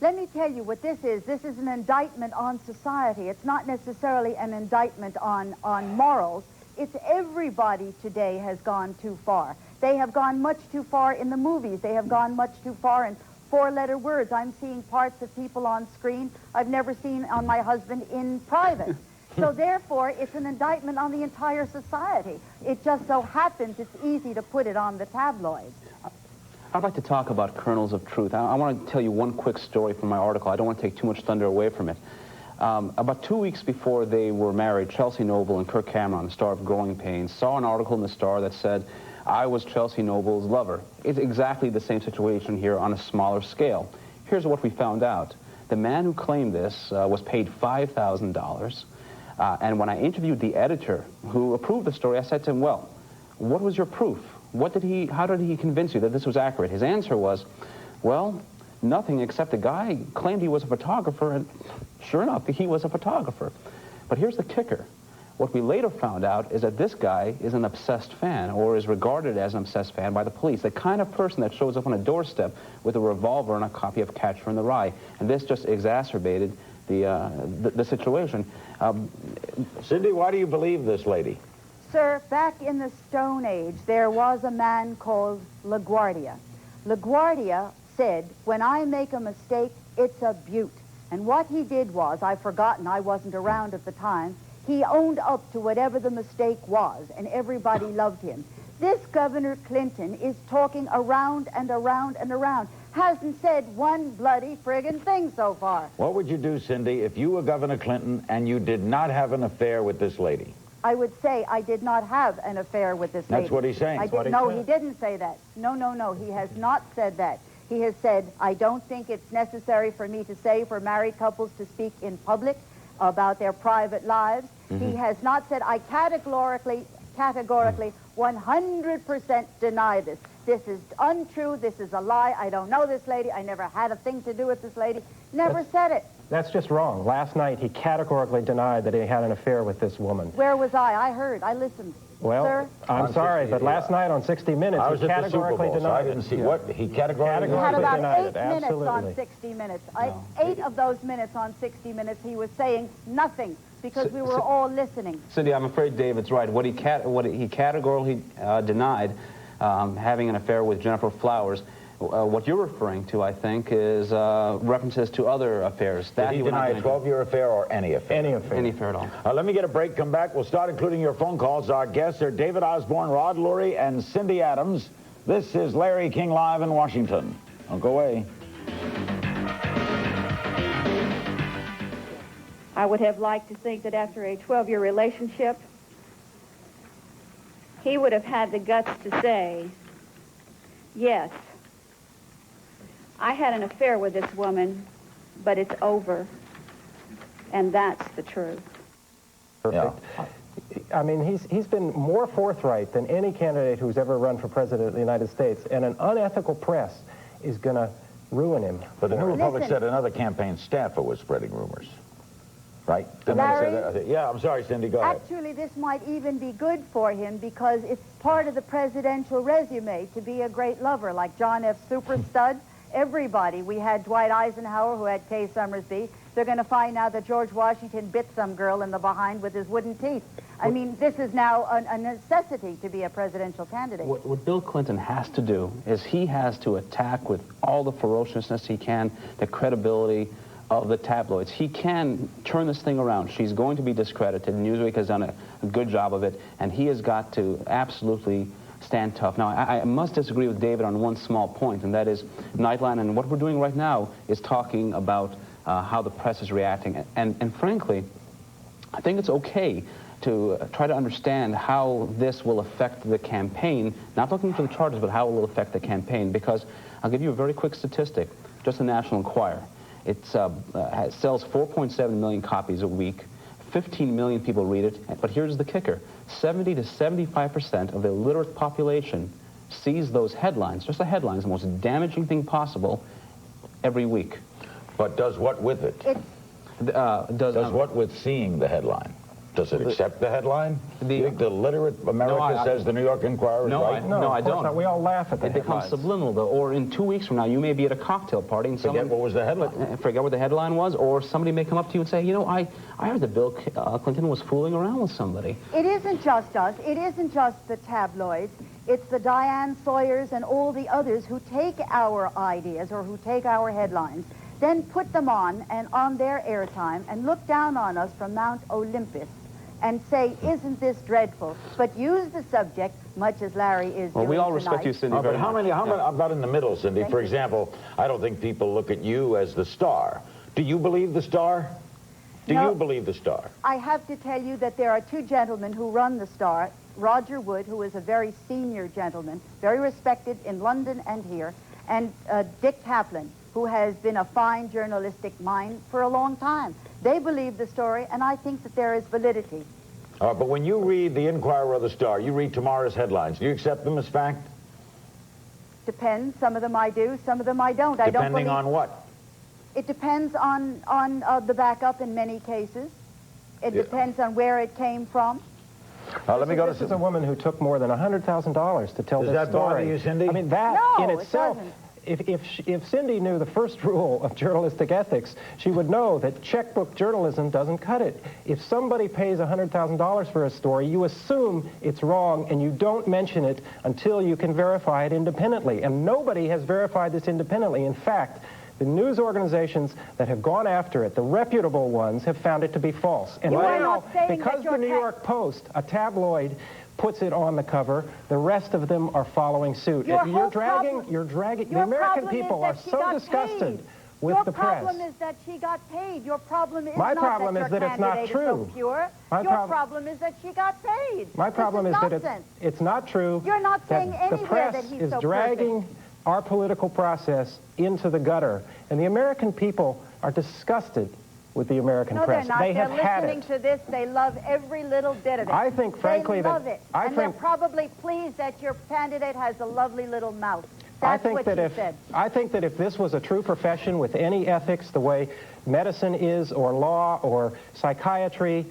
Let me tell you what this is. This is an indictment on society. It's not necessarily an indictment on morals. It's everybody today has gone too far. They have gone much too far in the movies. They have gone much too far in four-letter words. I'm seeing parts of people on screen I've never seen on my husband in private. So therefore, it's an indictment on the entire society. It just so happens it's easy to put it on the tabloids. I'd like to talk about kernels of truth. I want to tell you one quick story from my article. I don't want to take too much thunder away from it. About 2 weeks before they were married, Chelsea Noble and Kirk Cameron, the star of Growing Pains, saw an article in the Star that said, I was Chelsea Noble's lover. It's exactly the same situation here on a smaller scale. Here's what we found out. The man who claimed this was paid $5,000. And when I interviewed the editor who approved the story, I said to him, well, what was your proof? How did he convince you that this was accurate? His answer was, well, nothing except the guy claimed he was a photographer, and sure enough, he was a photographer. But here's the kicker. What we later found out is that this guy is an obsessed fan, or is regarded as an obsessed fan by the police, the kind of person that shows up on a doorstep with a revolver and a copy of Catcher in the Rye. And this just exacerbated the situation. Cindy, why do you believe this lady? Sir, back in the Stone Age, there was a man called LaGuardia. LaGuardia said, when I make a mistake, it's a beaut. And what he did was, I've forgotten, I wasn't around at the time, he owned up to whatever the mistake was, and everybody loved him. This Governor Clinton is talking around and around and around. Hasn't said one bloody friggin' thing so far. What would you do, Cindy, if you were Governor Clinton and you did not have an affair with this lady? I would say I did not have an affair with this lady. That's what he's saying. No, he didn't say that. No. He has not said that. He has said, I don't think it's necessary for me to say for married couples to speak in public about their private lives. He has not said, I categorically, 100% deny this. This is untrue. This is a lie. I don't know this lady. I never had a thing to do with this lady. Never said it. That's just wrong. Last night, he categorically denied that he had an affair with this woman. Where was I? I heard. I listened. Well, sir? I'm sorry, but last night on 60 Minutes, I was he at the Super categorically Bowl, so I denied didn't it. see what he categorically He had about 8 minutes Absolutely. on 60 Minutes. 8 of those minutes on 60 Minutes, he was saying nothing because we were all listening. Cindy, I'm afraid David's right. What he categorically denied, having an affair with Gennifer Flowers. What you're referring to, I think, is references to other affairs. Did he deny a 12-year affair or any affair? Any affair. Any affair at all. Let me get a break, come back. We'll start including your phone calls. Our guests are David Osborne, Rod Lurie, and Cindy Adams. This is Larry King Live in Washington. Don't go away. I would have liked to think that after a 12-year relationship, he would have had the guts to say, yes, I had an affair with this woman, but it's over, and that's the truth. Perfect. Yeah. I mean, he's been more forthright than any candidate who's ever run for president of the United States, and an unethical press is going to ruin him. But the New Republic said another campaign staffer was spreading rumors. Right? Larry? Yeah, I'm sorry, Cindy, go ahead. Actually, this might even be good for him because it's part of the presidential resume to be a great lover, like John F. Superstud. Everybody. We had Dwight Eisenhower, who had Kay Summersby. They're going to find out that George Washington bit some girl in the behind with his wooden teeth. I mean, this is now a necessity to be a presidential candidate. What Bill Clinton has to do is he has to attack with all the ferociousness he can the credibility of the tabloids. He can turn this thing around. She's going to be discredited. Newsweek has done a good job of it, and he has got to absolutely stand tough. Now, I must disagree with David on one small point, and that is Nightline, and what we're doing right now is talking about how the press is reacting. And frankly, I think it's okay to try to understand how this will affect the campaign, not looking for the charges, but how it will affect the campaign, because I'll give you a very quick statistic, just the National Enquirer. It sells 4.7 million copies a week. 15 million people read it, but here's the kicker. 70 to 75% of the illiterate population sees those headlines, just the headlines, the most damaging thing possible, every week. But does what with it? Does what with seeing the headline? Does it accept the headline? Do you think the literate America says the New York Enquirer is right? No, I don't. Not. We all laugh at that. It becomes subliminal, though. Or in 2 weeks from now, you may be at a cocktail party and forget what was the headline. Forget what the headline was, or somebody may come up to you and say, you know, I heard that Bill Clinton was fooling around with somebody. It isn't just us. It isn't just the tabloids. It's the Diane Sawyers and all the others who take our ideas or who take our headlines, then put them on and on their airtime and look down on us from Mount Olympus and say, isn't this dreadful? But use the subject, much as Larry is doing we all tonight. respect you, Cindy, but how many about in the middle, Cindy? Thank For you. example, I don't think people look at you as the star. Do you believe the star? Do No. you believe the star? I have to tell you that there are two gentlemen who run the Star. Roger Wood, who is a very senior gentleman, very respected in London and here, and Dick Kaplan, who has been a fine journalistic mind for a long time. They believe the story, and I think that there is validity. But when you read the Enquirer or the Star, you read tomorrow's headlines. Do you accept them as fact? Depends. Some of them I do, some of them I don't. I don't Depending believe... on what? It depends on the backup in many cases. It depends on where it came from. Let me go to... This is a woman who took more than $100,000 to tell this story. Does that bother you, Cindy? I mean, that No, in it itself... doesn't. If Cindy knew the first rule of journalistic ethics, she would know that checkbook journalism doesn't cut it. If somebody pays $100,000 for a story, you assume it's wrong and you don't mention it until you can verify it independently. And nobody has verified this independently. In fact, the news organizations that have gone after it, the reputable ones, have found it to be false. And You are now, not saying because that the New York Post, a tabloid, puts it on the cover. The rest of them are following suit. You're dragging. The American people are so disgusted with the press. Your problem is that she got paid. Your problem is My not problem that is your that it's not candidate true. is so pure. Your problem is that she got paid. My problem is that nonsense. it's not true. You're not saying that the anywhere press that he's is so dragging perfect. our political process into the gutter, and the American people are disgusted with the American No, press. they're not. They have They're had listening it. to this. They love every little bit of it. I think, frankly, they love that it. And they're probably pleased that your candidate has a lovely little mouth. That's what she said. I think that if this was a true profession with any ethics, the way medicine is, or law, or psychiatry,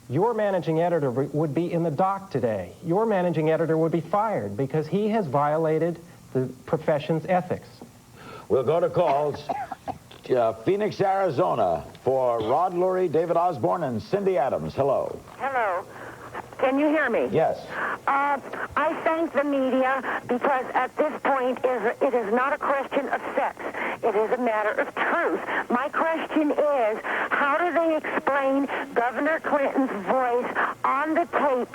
your managing editor would be in the dock today. Your managing editor would be fired because he has violated the profession's ethics. We'll go to calls. Phoenix, Arizona, for Rod Lurie, David Osborne, and Cindy Adams. Hello. Hello. Can you hear me? Yes. I thank the media because at this point it is not a question of sex. It is a matter of truth. My question is, how do they explain Governor Clinton's voice on the tapes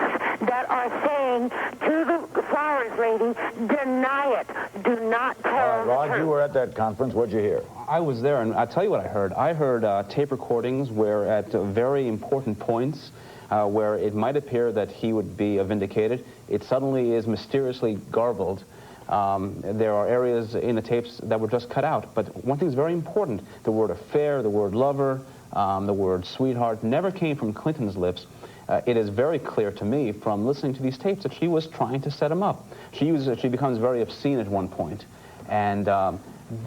that are saying to the Flowers lady, deny it, do not tell the Rod, truth? you were at that conference. What'd you hear? I was there, and I'll tell you what I heard. I heard tape recordings where at very important points where it might appear that he would be vindicated, it suddenly is mysteriously garbled. There are areas in the tapes that were just cut out. But one thing is very important. The word affair, the word lover, the word sweetheart never came from Clinton's lips. It is very clear to me from listening to these tapes that she was trying to set him up. She becomes very obscene at one point. And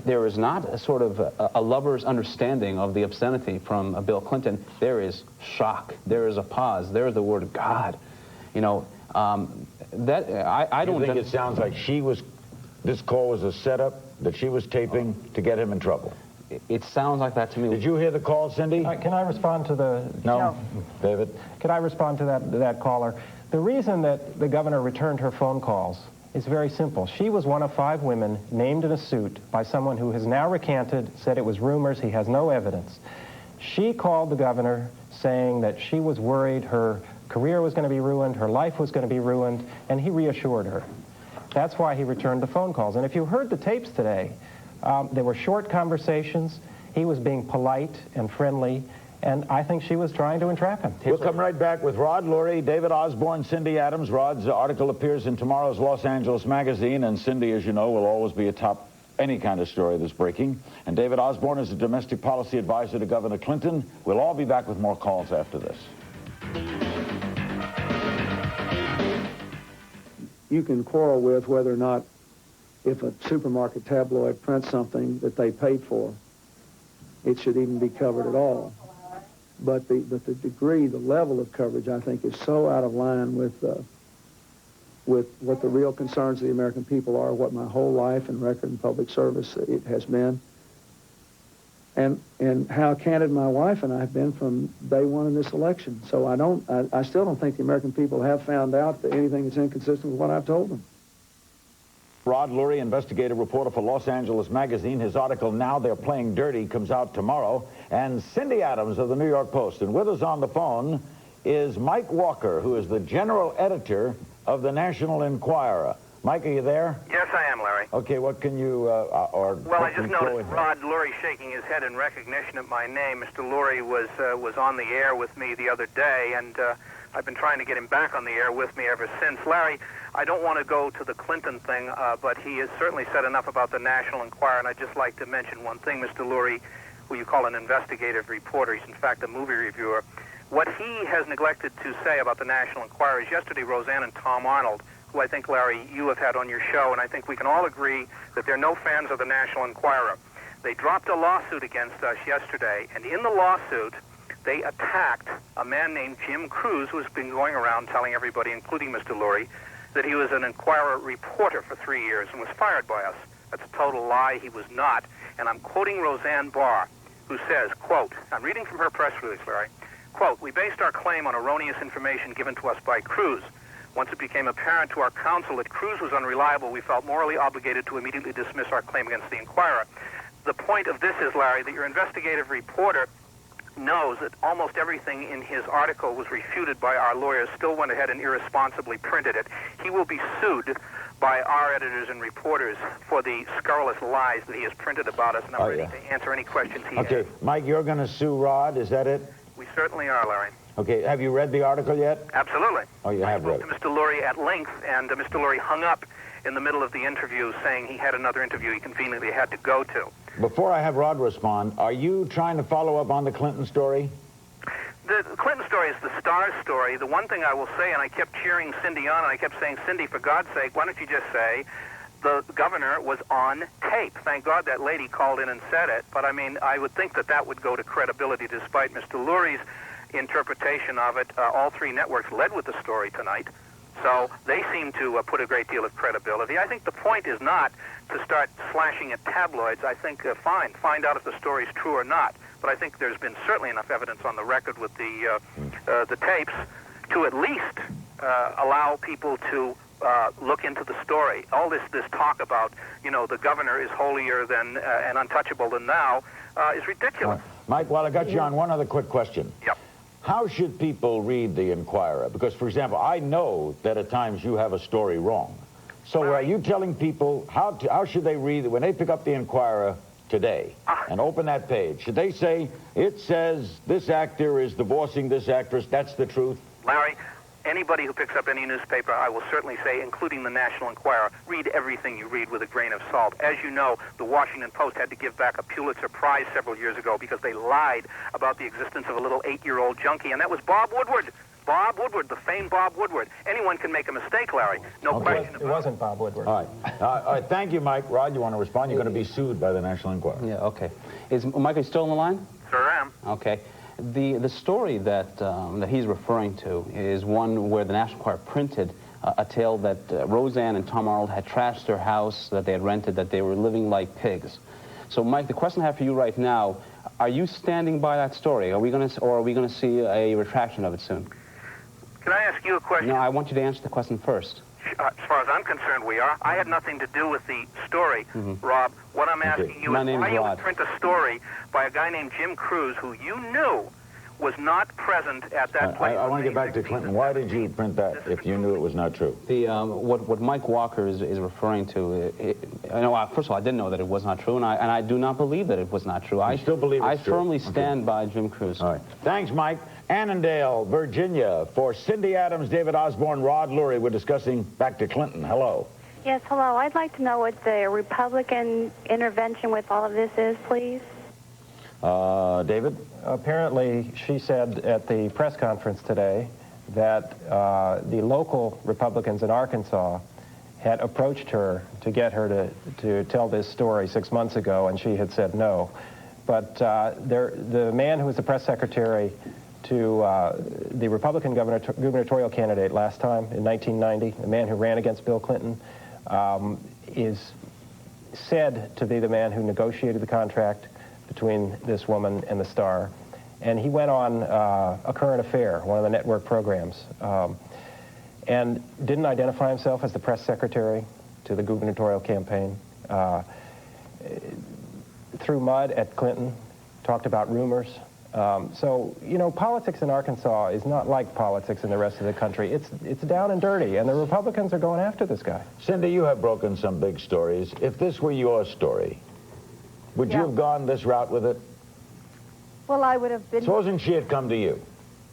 there is not a sort of a lover's understanding of the obscenity from Bill Clinton. There is shock. There is a pause. There is the word God. You know, I don't think it sounds like this call was a setup that she was taping to get him in trouble. It sounds like that to me. Did you hear the call, Cindy? Can I respond to the... No. David? Can I respond to that caller? The reason that the governor returned her phone calls is very simple. She was one of 5 women named in a suit by someone who has now recanted, said it was rumors, he has no evidence. She called the governor saying that she was worried her career was going to be ruined, her life was going to be ruined, and he reassured her. That's why he returned the phone calls. And if you heard the tapes today, there were short conversations. He was being polite and friendly, and I think she was trying to entrap him. We'll come right back with Rod Lurie, David Osborne, Cindy Adams. Rod's article appears in tomorrow's Los Angeles Magazine, and Cindy, as you know, will always be atop any kind of story that's breaking. And David Osborne is a domestic policy advisor to Governor Clinton. We'll all be back with more calls after this. You can quarrel with whether or not if a supermarket tabloid prints something that they paid for, it should even be covered at all. But the degree, the level of coverage, I think, is so out of line with what the real concerns of the American people are, what my whole life and record in public service it has been, and how candid my wife and I have been from day one in this election. So I still don't think the American people have found out that anything that's inconsistent with what I've told them. Rod Lurie, investigative reporter for Los Angeles Magazine. His article, Now They're Playing Dirty, comes out tomorrow. And Cindy Adams of the New York Post. And with us on the phone is Mike Walker, who is the general editor of the National Enquirer. Mike, are you there? Yes, I am, Larry. Okay, what can you, Well, I just noticed Rod Lurie shaking his head in recognition of my name. Mr. Lurie was on the air with me the other day, and I've been trying to get him back on the air with me ever since. Larry, I don't want to go to the Clinton thing, but he has certainly said enough about the National Enquirer, and I'd just like to mention one thing, Mr. Lurie, who you call an investigative reporter. He's, in fact, a movie reviewer. What he has neglected to say about the National Enquirer is yesterday Roseanne and Tom Arnold, who I think, Larry, you have had on your show, and I think we can all agree that they're no fans of the National Enquirer. They dropped a lawsuit against us yesterday, and in the lawsuit, they attacked a man named Jim Cruz, who's been going around telling everybody, including Mr. Lurie, that he was an Enquirer reporter for 3 years and was fired by us. That's a total lie. He was not. And I'm quoting Roseanne Barr, who says, quote, I'm reading from her press release, Larry, quote, we based our claim on erroneous information given to us by Cruz. Once it became apparent to our counsel that Cruz was unreliable, we felt morally obligated to immediately dismiss our claim against the Enquirer. The point of this is, Larry, that your investigative reporter knows that almost everything in his article was refuted by our lawyers, still went ahead and irresponsibly printed it, he will be sued by our editors and reporters for the scurrilous lies that he has printed about us, and I'm ready to answer any questions he has. Okay, Mike, you're going to sue Rod, is that it? We certainly are, Larry. Okay, have you read the article yet? Absolutely. Oh, you have read it. I spoke to Mr. Lurie at length, and Mr. Lurie hung up in the middle of the interview saying he had another interview he conveniently had to go to. Before I have Rod respond, are you trying to follow up on the Clinton story? The Clinton story is the Star's story. The one thing I will say, and I kept cheering Cindy on, and I kept saying, Cindy, for God's sake, why don't you just say the governor was on tape? Thank God that lady called in and said it. But, I mean, I would think that that would go to credibility despite Mr. Lurie's interpretation of it. All three networks led with the story tonight. So they seem to put a great deal of credibility. I think the point is not to start slashing at tabloids. I think, fine, find out if the story's true or not. But I think there's been certainly enough evidence on the record with the tapes to at least allow people to look into the story. All this talk about, you know, the governor is holier than and untouchable than thou is ridiculous. Mike, while I got you on, one other quick question. Yep. How should people read the Inquirer? Because, for example, I know that at times you have a story wrong. So are you telling people how should they read it when they pick up the Inquirer today and open that page? Should they say, it says this actor is divorcing this actress, that's the truth? Larry, anybody who picks up any newspaper, I will certainly say, including the National Enquirer, read everything you read with a grain of salt. As you know, the Washington Post had to give back a Pulitzer Prize several years ago because they lied about the existence of a little 8-year-old junkie, and that was Bob Woodward. Bob Woodward, the famed Bob Woodward. Anyone can make a mistake, Larry. No question about it. It wasn't Bob Woodward. All right. Thank you, Mike. Rod, you want to respond? You're going to be sued by the National Enquirer. Yeah, okay. Is Michael still on the line? Sure am. Okay. The story that he's referring to is one where the National Enquirer printed a tale that Roseanne and Tom Arnold had trashed their house that they had rented, that they were living like pigs. So, Mike, the question I have for you right now, are you standing by that story? Are we going to see a retraction of it soon? Can I ask you a question? No, I want you to answer the question first. As far as I'm concerned, we are. I had nothing to do with the story, Rob. What I'm asking you is why you would print a story by a guy named Jim Cruz, who you knew was not present at that place. I want to get back to Clinton. Why did you print that if you knew it was not true? What Mike Walker is referring to, first of all, I didn't know that it was not true, and I do not believe that it was not true. I still believe it's true? I firmly stand by Jim Cruz. All right. Thanks, Mike. Annandale, Virginia. For Cindy Adams, David Osborne, Rod Lurie, we're discussing back to Clinton. Hello. Yes, hello. I'd like to know what the Republican intervention with all of this is, please. David? Apparently, she said at the press conference today that the local Republicans in Arkansas had approached her to get her to tell this story 6 months ago, and she had said no. But the man who was the press secretary to the Republican gubernatorial candidate last time in 1990, the man who ran against Bill Clinton, is said to be the man who negotiated the contract between this woman and the Star. And he went on A Current Affair, one of the network programs, and didn't identify himself as the press secretary to the gubernatorial campaign. Threw mud at Clinton, talked about rumors. So, you know, politics in Arkansas is not like politics in the rest of the country. It's down and dirty, and the Republicans are going after this guy. Cindy, you have broken some big stories. If this were your story, would you have gone this route with it? Well, I would have been... Supposing she had come to you.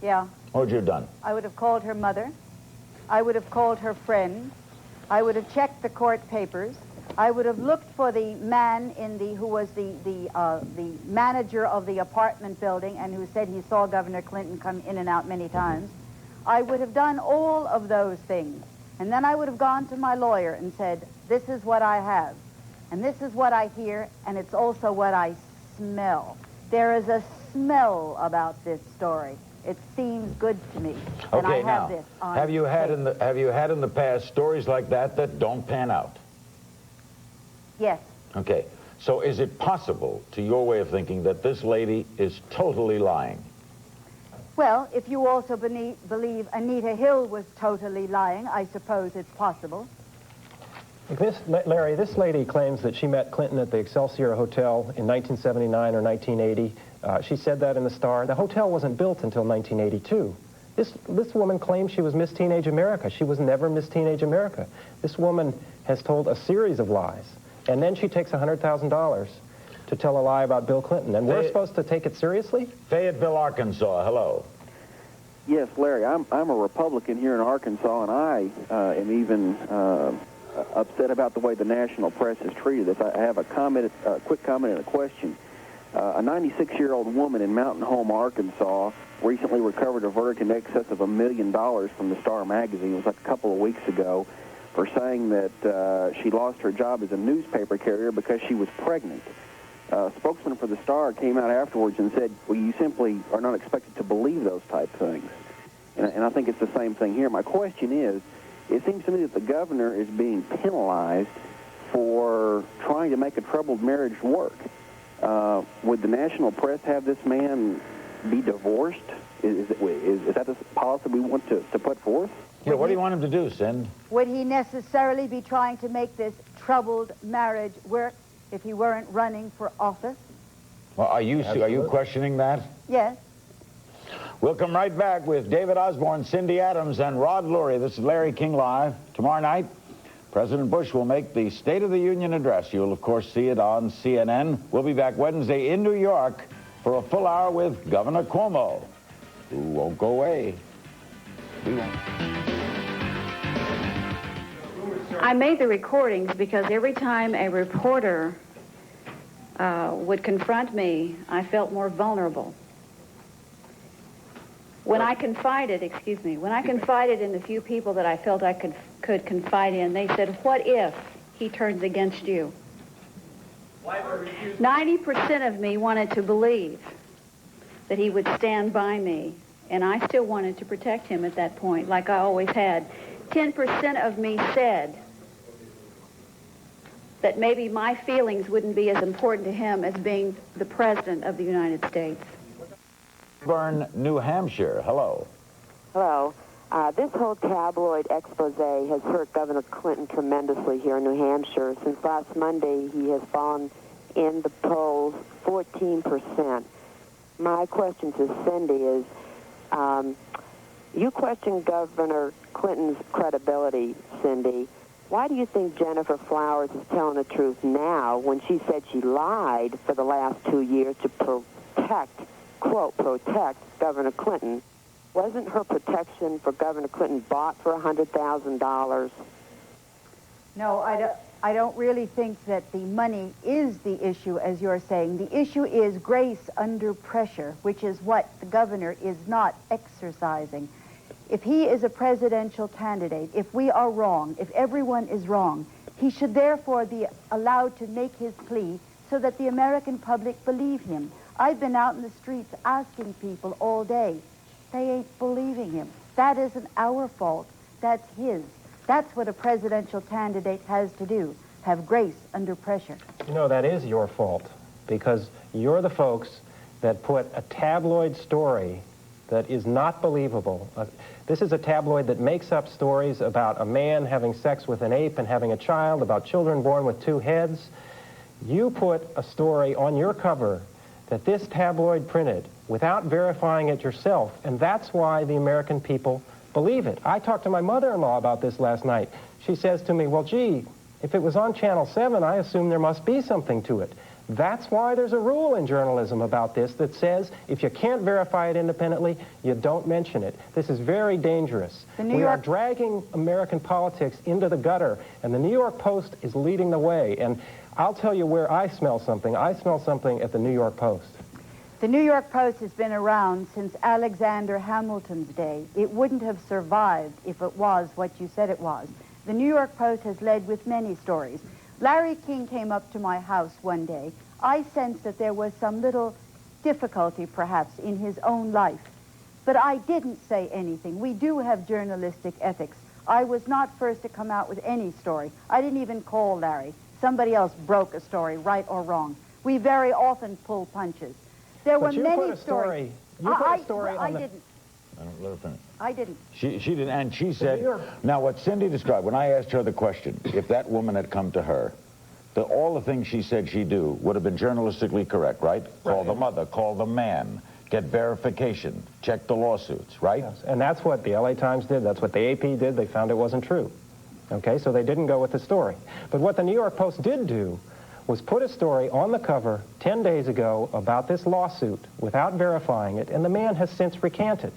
Yeah. What would you have done? I would have called her mother. I would have called her friend. I would have checked the court papers. I would have looked for the man who was the manager of the apartment building and who said he saw Governor Clinton come in and out many times. I would have done all of those things. And then I would have gone to my lawyer and said, this is what I have. And this is what I hear, and it's also what I smell. There is a smell about this story. It seems good to me. And I have this on have you had tape. in the past stories like that don't pan out? Yes. Okay. So is it possible, to your way of thinking, that this lady is totally lying? Well, if you also believe Anita Hill was totally lying, I suppose it's possible. Larry, this lady claims that she met Clinton at the Excelsior Hotel in 1979 or 1980. She said that in the Star. The hotel wasn't built until 1982. This woman claims she was Miss Teenage America. She was never Miss Teenage America. This woman has told a series of lies. And then she takes $100,000 to tell a lie about Bill Clinton. And we're supposed to take it seriously? Fayetteville, Arkansas. Hello. Yes, Larry, I'm a Republican here in Arkansas, and I am even upset about the way the national press has treated us. I have a quick comment and a question. A 96-year-old woman in Mountain Home, Arkansas, recently recovered a verdict in excess of $1 million from the Star magazine. It was like a couple of weeks ago, for saying that she lost her job as a newspaper carrier because she was pregnant. A spokesman for the Star came out afterwards and said, well, you simply are not expected to believe those type things. And I think it's the same thing here. My question is, it seems to me that the governor is being penalized for trying to make a troubled marriage work. Would the national press have this man be divorced? Is that the policy we want to put forth? Yeah, what do you want him to do, Cindy? Would he necessarily be trying to make this troubled marriage work if he weren't running for office? Well, are you questioning that? Yes. We'll come right back with David Osborne, Cindy Adams, and Rod Lurie. This is Larry King Live. Tomorrow night, President Bush will make the State of the Union address. You'll, of course, see it on CNN. We'll be back Wednesday in New York for a full hour with Governor Cuomo, who won't go away. We won't. I made the recordings because every time a reporter would confront me, I felt more vulnerable. When I confided in the few people that I felt I could confide in, they said, what if he turns against you? 90% of me wanted to believe that he would stand by me, and I still wanted to protect him at that point, like I always had. 10% of me said that maybe my feelings wouldn't be as important to him as being the President of the United States. Burn, New Hampshire. Hello. Hello. This whole tabloid expose has hurt Governor Clinton tremendously here in New Hampshire. Since last Monday, he has fallen in the polls 14%. My question to Cindy is, you question Governor Clinton's credibility, Cindy. Why do you think Gennifer Flowers is telling the truth now when she said she lied for the last 2 years to protect, quote, protect Governor Clinton? Wasn't her protection for Governor Clinton bought for $100,000? No, I don't really think that the money is the issue, as you're saying. The issue is grace under pressure, which is what the governor is not exercising. If he is a presidential candidate, if we are wrong, if everyone is wrong, he should therefore be allowed to make his plea so that the American public believe him. I've been out in the streets asking people all day. They ain't believing him. That isn't our fault. That's his. That's what a presidential candidate has to do, have grace under pressure. You know, that is your fault, because you're the folks that put a tabloid story that is not believable. This is a tabloid that makes up stories about a man having sex with an ape and having a child, about children born with two heads. You put a story on your cover that this tabloid printed without verifying it yourself, and that's why the American people believe it. I talked to my mother-in-law about this last night. She says to me, well, gee, if it was on Channel 7, I assume there must be something to it. That's why there's a rule in journalism about this that says if you can't verify it independently, you don't mention it. This is very dangerous. We are dragging American politics into the gutter, and the New York Post is leading the way. And I'll tell you where I smell something. I smell something at the New York Post. The New York Post has been around since Alexander Hamilton's day. It wouldn't have survived if it was what you said it was. The New York Post has led with many stories. Larry King came up to my house one day. I sensed that there was some little difficulty, perhaps, in his own life. But I didn't say anything. We do have journalistic ethics. I was not first to come out with any story. I didn't even call Larry. Somebody else broke a story, right or wrong. We very often pull punches. There were many stories. You put a story on I the... didn't. Let her finish. I didn't. She didn't, and she said, now what Cindy described, when I asked her the question, if that woman had come to her, all the things she said she'd do would have been journalistically correct, right? Call the mother, call the man, get verification, check the lawsuits, right? Yes. And that's what the LA Times did. That's what the AP did. They found it wasn't true. Okay, so they didn't go with the story. But what the New York Post did do was put a story on the cover 10 days ago about this lawsuit without verifying it, and the man has since recanted.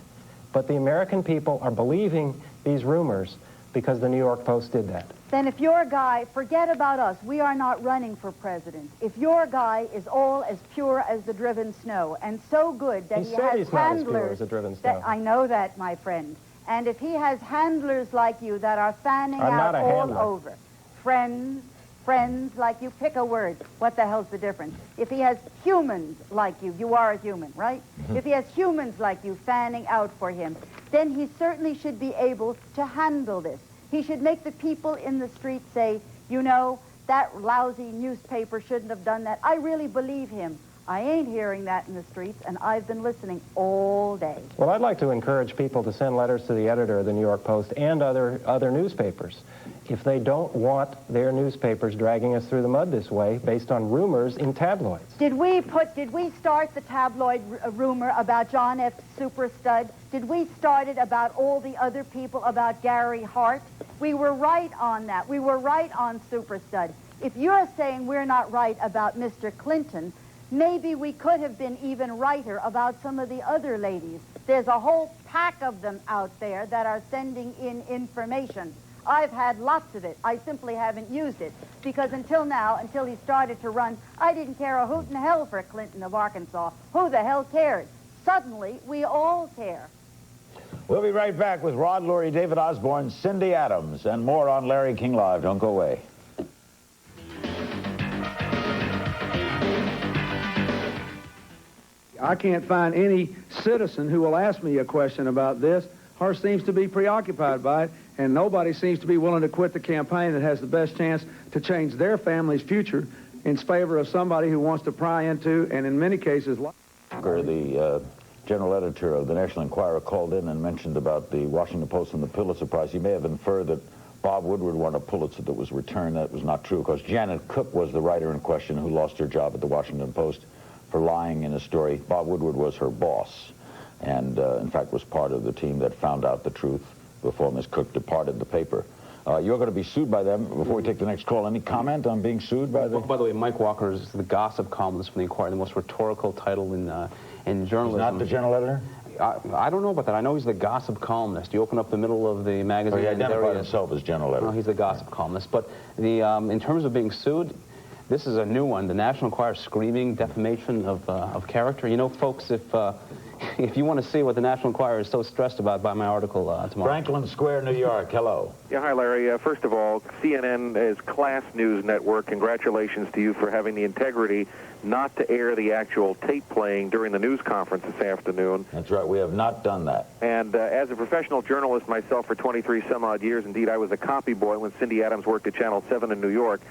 But the American people are believing these rumors because the New York Post did that. Then if your guy, forget about us, we are not running for president. If your guy is all as pure as the driven snow and so good that he has he's not as pure handlers, as the driven snow. I know that, my friend. And if he has handlers like you that are fanning I'm out not a all handler. over, friends like you, pick a word. What the hell's the difference? If he has humans like you are a human, right? If he has humans like you fanning out for him, then he certainly should be able to handle this. He should make the people in the street say, you know, that lousy newspaper shouldn't have done that. I really believe him. I ain't hearing that in the streets, and I've been listening all day. Well, I'd like to encourage people to send letters to the editor of the New York Post and other newspapers if they don't want their newspapers dragging us through the mud this way based on rumors in tabloids. Did we start the tabloid rumor about John F. Superstud? Did we start it about all the other people, about Gary Hart? We were right on that. We were right on Superstud. If you're saying we're not right about Mr. Clinton, maybe we could have been even righter about some of the other ladies. There's a whole pack of them out there that are sending in information. I've had lots of it. I simply haven't used it because until now, until he started to run, I didn't care a hoot in hell for Clinton of Arkansas. Who the hell cared? Suddenly, we all care. We'll be right back with Rod Lurie, David Osborne, Cindy Adams, and more on Larry King Live. Don't go away. I can't find any citizen who will ask me a question about this. Hart seems to be preoccupied by it, and nobody seems to be willing to quit the campaign that has the best chance to change their family's future in favor of somebody who wants to pry into, and in many cases... The general editor of the National Enquirer called in and mentioned about the Washington Post and the Pulitzer Prize. He may have inferred that Bob Woodward won a Pulitzer that was returned. That was not true, because Janet Cook was the writer in question who lost her job at the Washington Post for lying in a story. Bob Woodward was her boss, and in fact was part of the team that found out the truth before Ms. Cook departed the paper. You're going to be sued by them. Before we take the next call, any comment on being sued by them? By the way, Mike Walker is the gossip columnist from the Enquirer, the most rhetorical title in journalism. He's not the general editor? I don't know about that. I know he's the gossip columnist. You open up the middle of the magazine. He identified himself as general editor. No, he's the gossip columnist. But in terms of being sued, this is a new one. The National Enquirer screaming defamation of character. You know, folks, if you want to see what the National Enquirer is so stressed about, buy my article tomorrow. Franklin Square, New York. Hello. Yeah, hi, Larry. First of all, CNN is class news network. Congratulations to you for having the integrity not to air the actual tape playing during the news conference this afternoon. That's right. We have not done that. And as a professional journalist myself for 23 some odd years, indeed, I was a copy boy when Cindy Adams worked at Channel 7 in New York.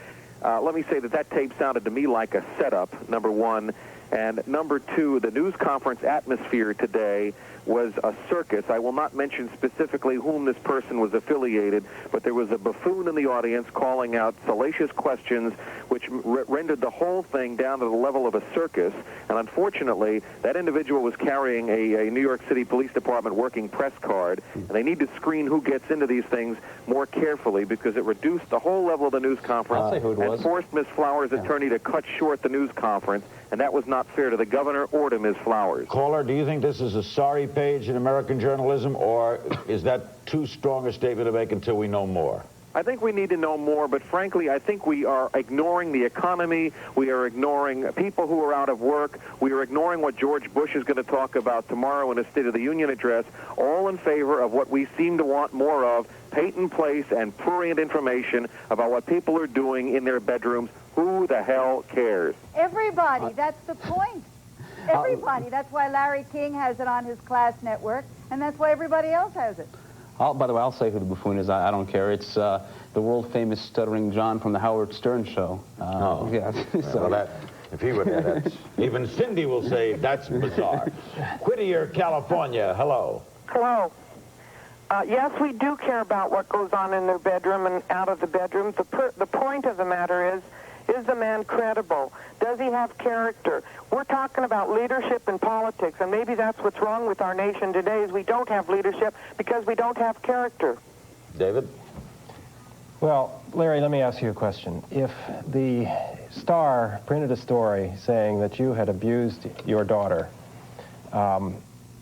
Let me say that tape sounded to me like a setup, number one. And number two, the news conference atmosphere today was a circus. I will not mention specifically whom this person was affiliated, but there was a buffoon in the audience calling out salacious questions, which rendered the whole thing down to the level of a circus. And unfortunately, that individual was carrying a New York City Police Department working press card, and they need to screen who gets into these things more carefully because it reduced the whole level of the news conference and forced Ms. Flowers' attorney to cut short the news conference, and that was not fair to the governor or to Ms. Flowers. Caller, do you think this is a sorry page in American journalism, or is that too strong a statement to make until we know more? I think we need to know more, but frankly, I think we are ignoring the economy. We are ignoring people who are out of work. We are ignoring what George Bush is going to talk about tomorrow in his State of the Union address, all in favor of what we seem to want more of, patent place and prurient information about what people are doing in their bedrooms. Who the hell cares? Everybody. That's the point. Everybody. That's why Larry King has it on his class network, and that's why everybody else has it. By the way, I'll say who the buffoon is. I don't care. It's the world-famous Stuttering John from the Howard Stern show. Yeah. So well, if he were there, even Cindy will say that's bizarre. Whittier, California. Hello. Hello. Yes, we do care about what goes on in their bedroom and out of the bedroom. The point of the matter is the man credible? Does he have character? We're talking about leadership in politics, and maybe that's what's wrong with our nation today is we don't have leadership because we don't have character. David? Well, Larry, let me ask you a question. If the Star printed a story saying that you had abused your daughter,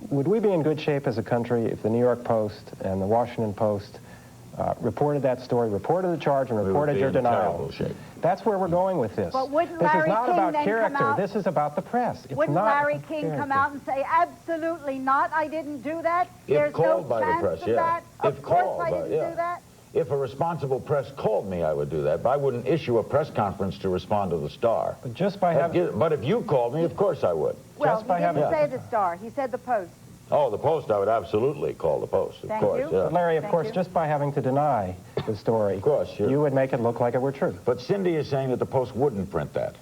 would we be in good shape as a country if the New York Post and the Washington Post reported that story, reported the charge, and reported your denial? That's where we're going with this. But wouldn't This Larry is not King about then character. come out? This is about the press. It's Wouldn't not Larry about King character. come out and say, absolutely not, I didn't do that? If There's called no by the chance press, of yeah. that? If Of course called I by- didn't yeah. do that. If a responsible press called me, I would do that. But I wouldn't issue a press conference to respond to the Star. But just by having... But if you called me, of course I would. Well, he didn't say the Star. He said the Post. Oh, the Post, I would absolutely call the Post, of Thank course. you. Yeah. But Larry, of Thank course, you. just by having to deny the story, Of course, sure. you would make it look like it were true. But Cindy is saying that the Post wouldn't print that.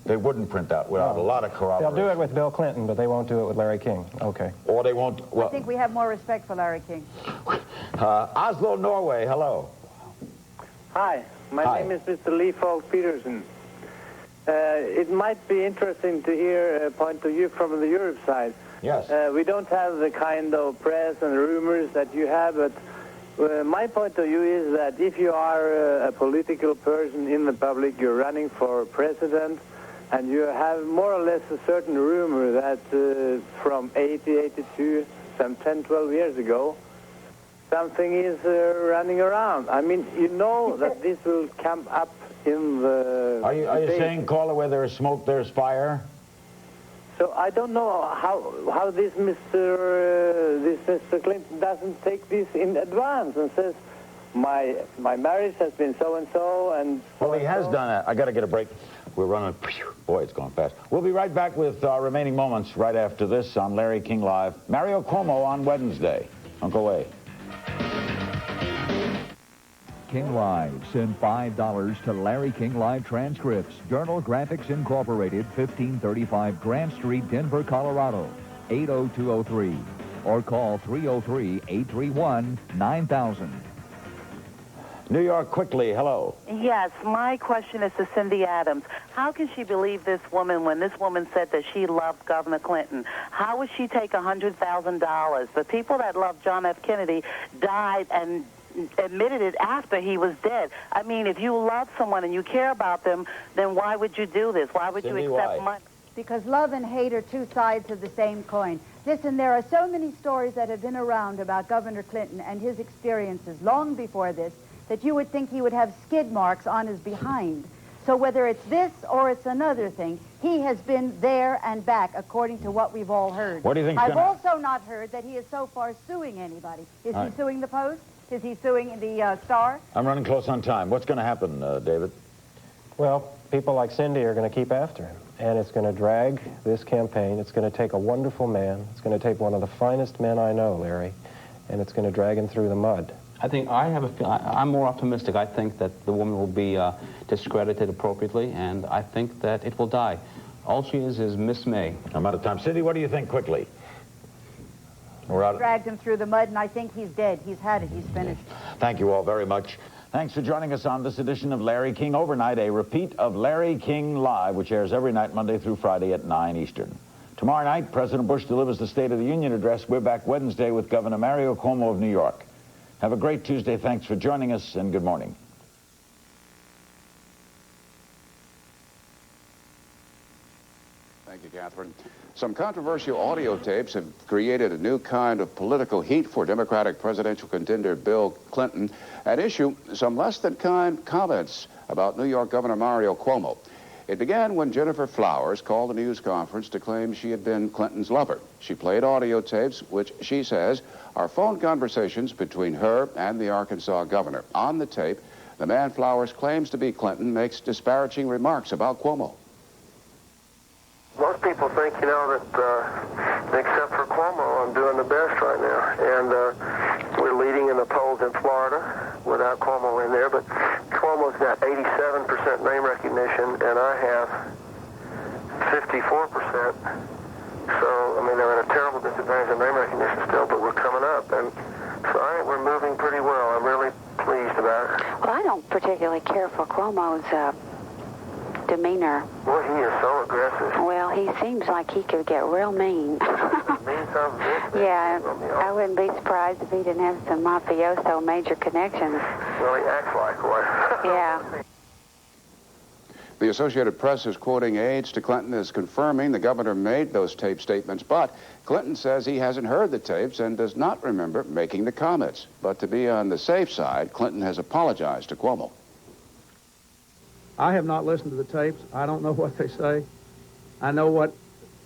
They wouldn't print that without a lot of corroboration. They'll do it with Bill Clinton, but they won't do it with Larry King. Okay. Or they won't... I Well, think we have more respect for Larry King. Oslo, Norway, hello. Hi, my Hi. name is Mr. Lee Falk Peterson. It might be interesting to hear a point of view from the Europe side. Yes. We don't have the kind of press and rumors that you have, but my point of view is that if you are a political person in the public, you're running for president, and you have more or less a certain rumor that from 80, 82, some 10, 12 years ago, something is running around. I mean, you know that this will come up in the... Are you debate. saying, caller, where there's smoke, there's fire? So I don't know how this Mr. Clinton doesn't take this in advance and says, my marriage has been so-and-so, and... Well, he has done that. I got to get a break. We're running... Boy, it's going fast. We'll be right back with our remaining moments right after this on Larry King Live. Mario Cuomo on Wednesday. Don't go away. King Live. Send $5 to Larry King Live transcripts. Journal Graphics Incorporated, 1535 Grant Street, Denver, Colorado, 80203. Or call 303-831-9000. New York, quickly. Hello. Yes, my question is to Cindy Adams. How can she believe this woman when this woman said that she loved Governor Clinton? How would she take $100,000? The people that loved John F. Kennedy died and admitted it after he was dead. I mean, if you love someone and you care about them, then why would you do this? Why would Cindy, you accept why? money? Because love and hate are two sides of the same coin. Listen, there are so many stories that have been around about Governor Clinton and his experiences long before this that you would think he would have skid marks on his behind. So whether it's this or it's another thing, he has been there and back, according to what we've all heard. What do you think's I've gonna- also not heard that he is so far suing anybody. Is All he right. suing the Post? Is he suing the Star? I'm running close on time. What's going to happen, David? Well, people like Cindy are going to keep after him, and it's going to drag this campaign. It's going to take a wonderful man. It's going to take one of the finest men I know, Larry, and it's going to drag him through the mud. I think I'm more optimistic. I think that the woman will be discredited appropriately, and I think that it will die. All she is Miss May. I'm out of time. Cindy, what do you think quickly? We're out. Dragged him through the mud, and I think he's dead. He's had it. He's finished. Thank you all very much. Thanks for joining us on this edition of Larry King Overnight, a repeat of Larry King Live, which airs every night, Monday through Friday at 9 Eastern. Tomorrow night, President Bush delivers the State of the Union address. We're back Wednesday with Governor Mario Cuomo of New York. Have a great Tuesday. Thanks for joining us, and good morning. Thank you, Catherine. Some controversial audio tapes have created a new kind of political heat for Democratic presidential contender Bill Clinton. At issue, some less than kind comments about New York Governor Mario Cuomo. It began when Gennifer Flowers called a news conference to claim she had been Clinton's lover. She played audio tapes, which she says are phone conversations between her and the Arkansas governor. On the tape, the man Flowers claims to be Clinton makes disparaging remarks about Cuomo. Most people think, you know, that except for Cuomo, I'm doing the best right now. And we're leading in the polls in Florida without Cuomo in there. But Cuomo's got 87% name recognition, and I have 54%. So, I mean, they're at a terrible disadvantage of name recognition still, but we're coming up, and so I think we're moving pretty well. I'm really pleased about it. Well, I don't particularly care for Cuomo's demeanor. Well, he is so aggressive. Well, he seems like he could get real mean. Yeah, I wouldn't be surprised if he didn't have some mafioso major connections. Well, he acts like one. Yeah. The Associated Press is quoting aides to Clinton as confirming the governor made those tape statements, but Clinton says he hasn't heard the tapes and does not remember making the comments. But to be on the safe side, Clinton has apologized to Cuomo. I have not listened to the tapes. I don't know what they say. I know what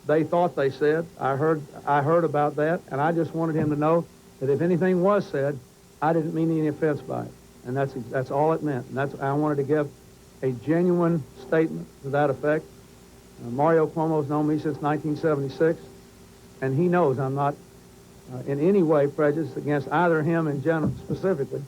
they thought they said. I heard about that, and I just wanted him to know that if anything was said, I didn't mean any offense by it. And that's all it meant. And I wanted to give a genuine statement to that effect. Mario Cuomo's known me since 1976, and he knows I'm not in any way prejudiced against either him in general specifically,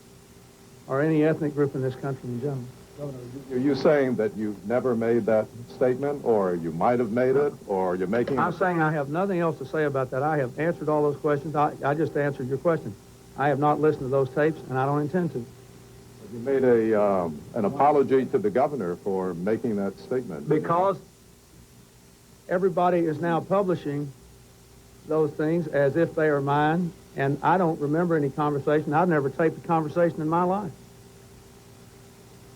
or any ethnic group in this country in general. Governor, are you saying that you've never made that statement, or you might have made it, or you're making... I'm saying I have nothing else to say about that. I have answered all those questions. I just answered your question. I have not listened to those tapes, and I don't intend to. You made an apology to the governor for making that statement. Because everybody is now publishing those things as if they are mine, and I don't remember any conversation. I've never taped a conversation in my life.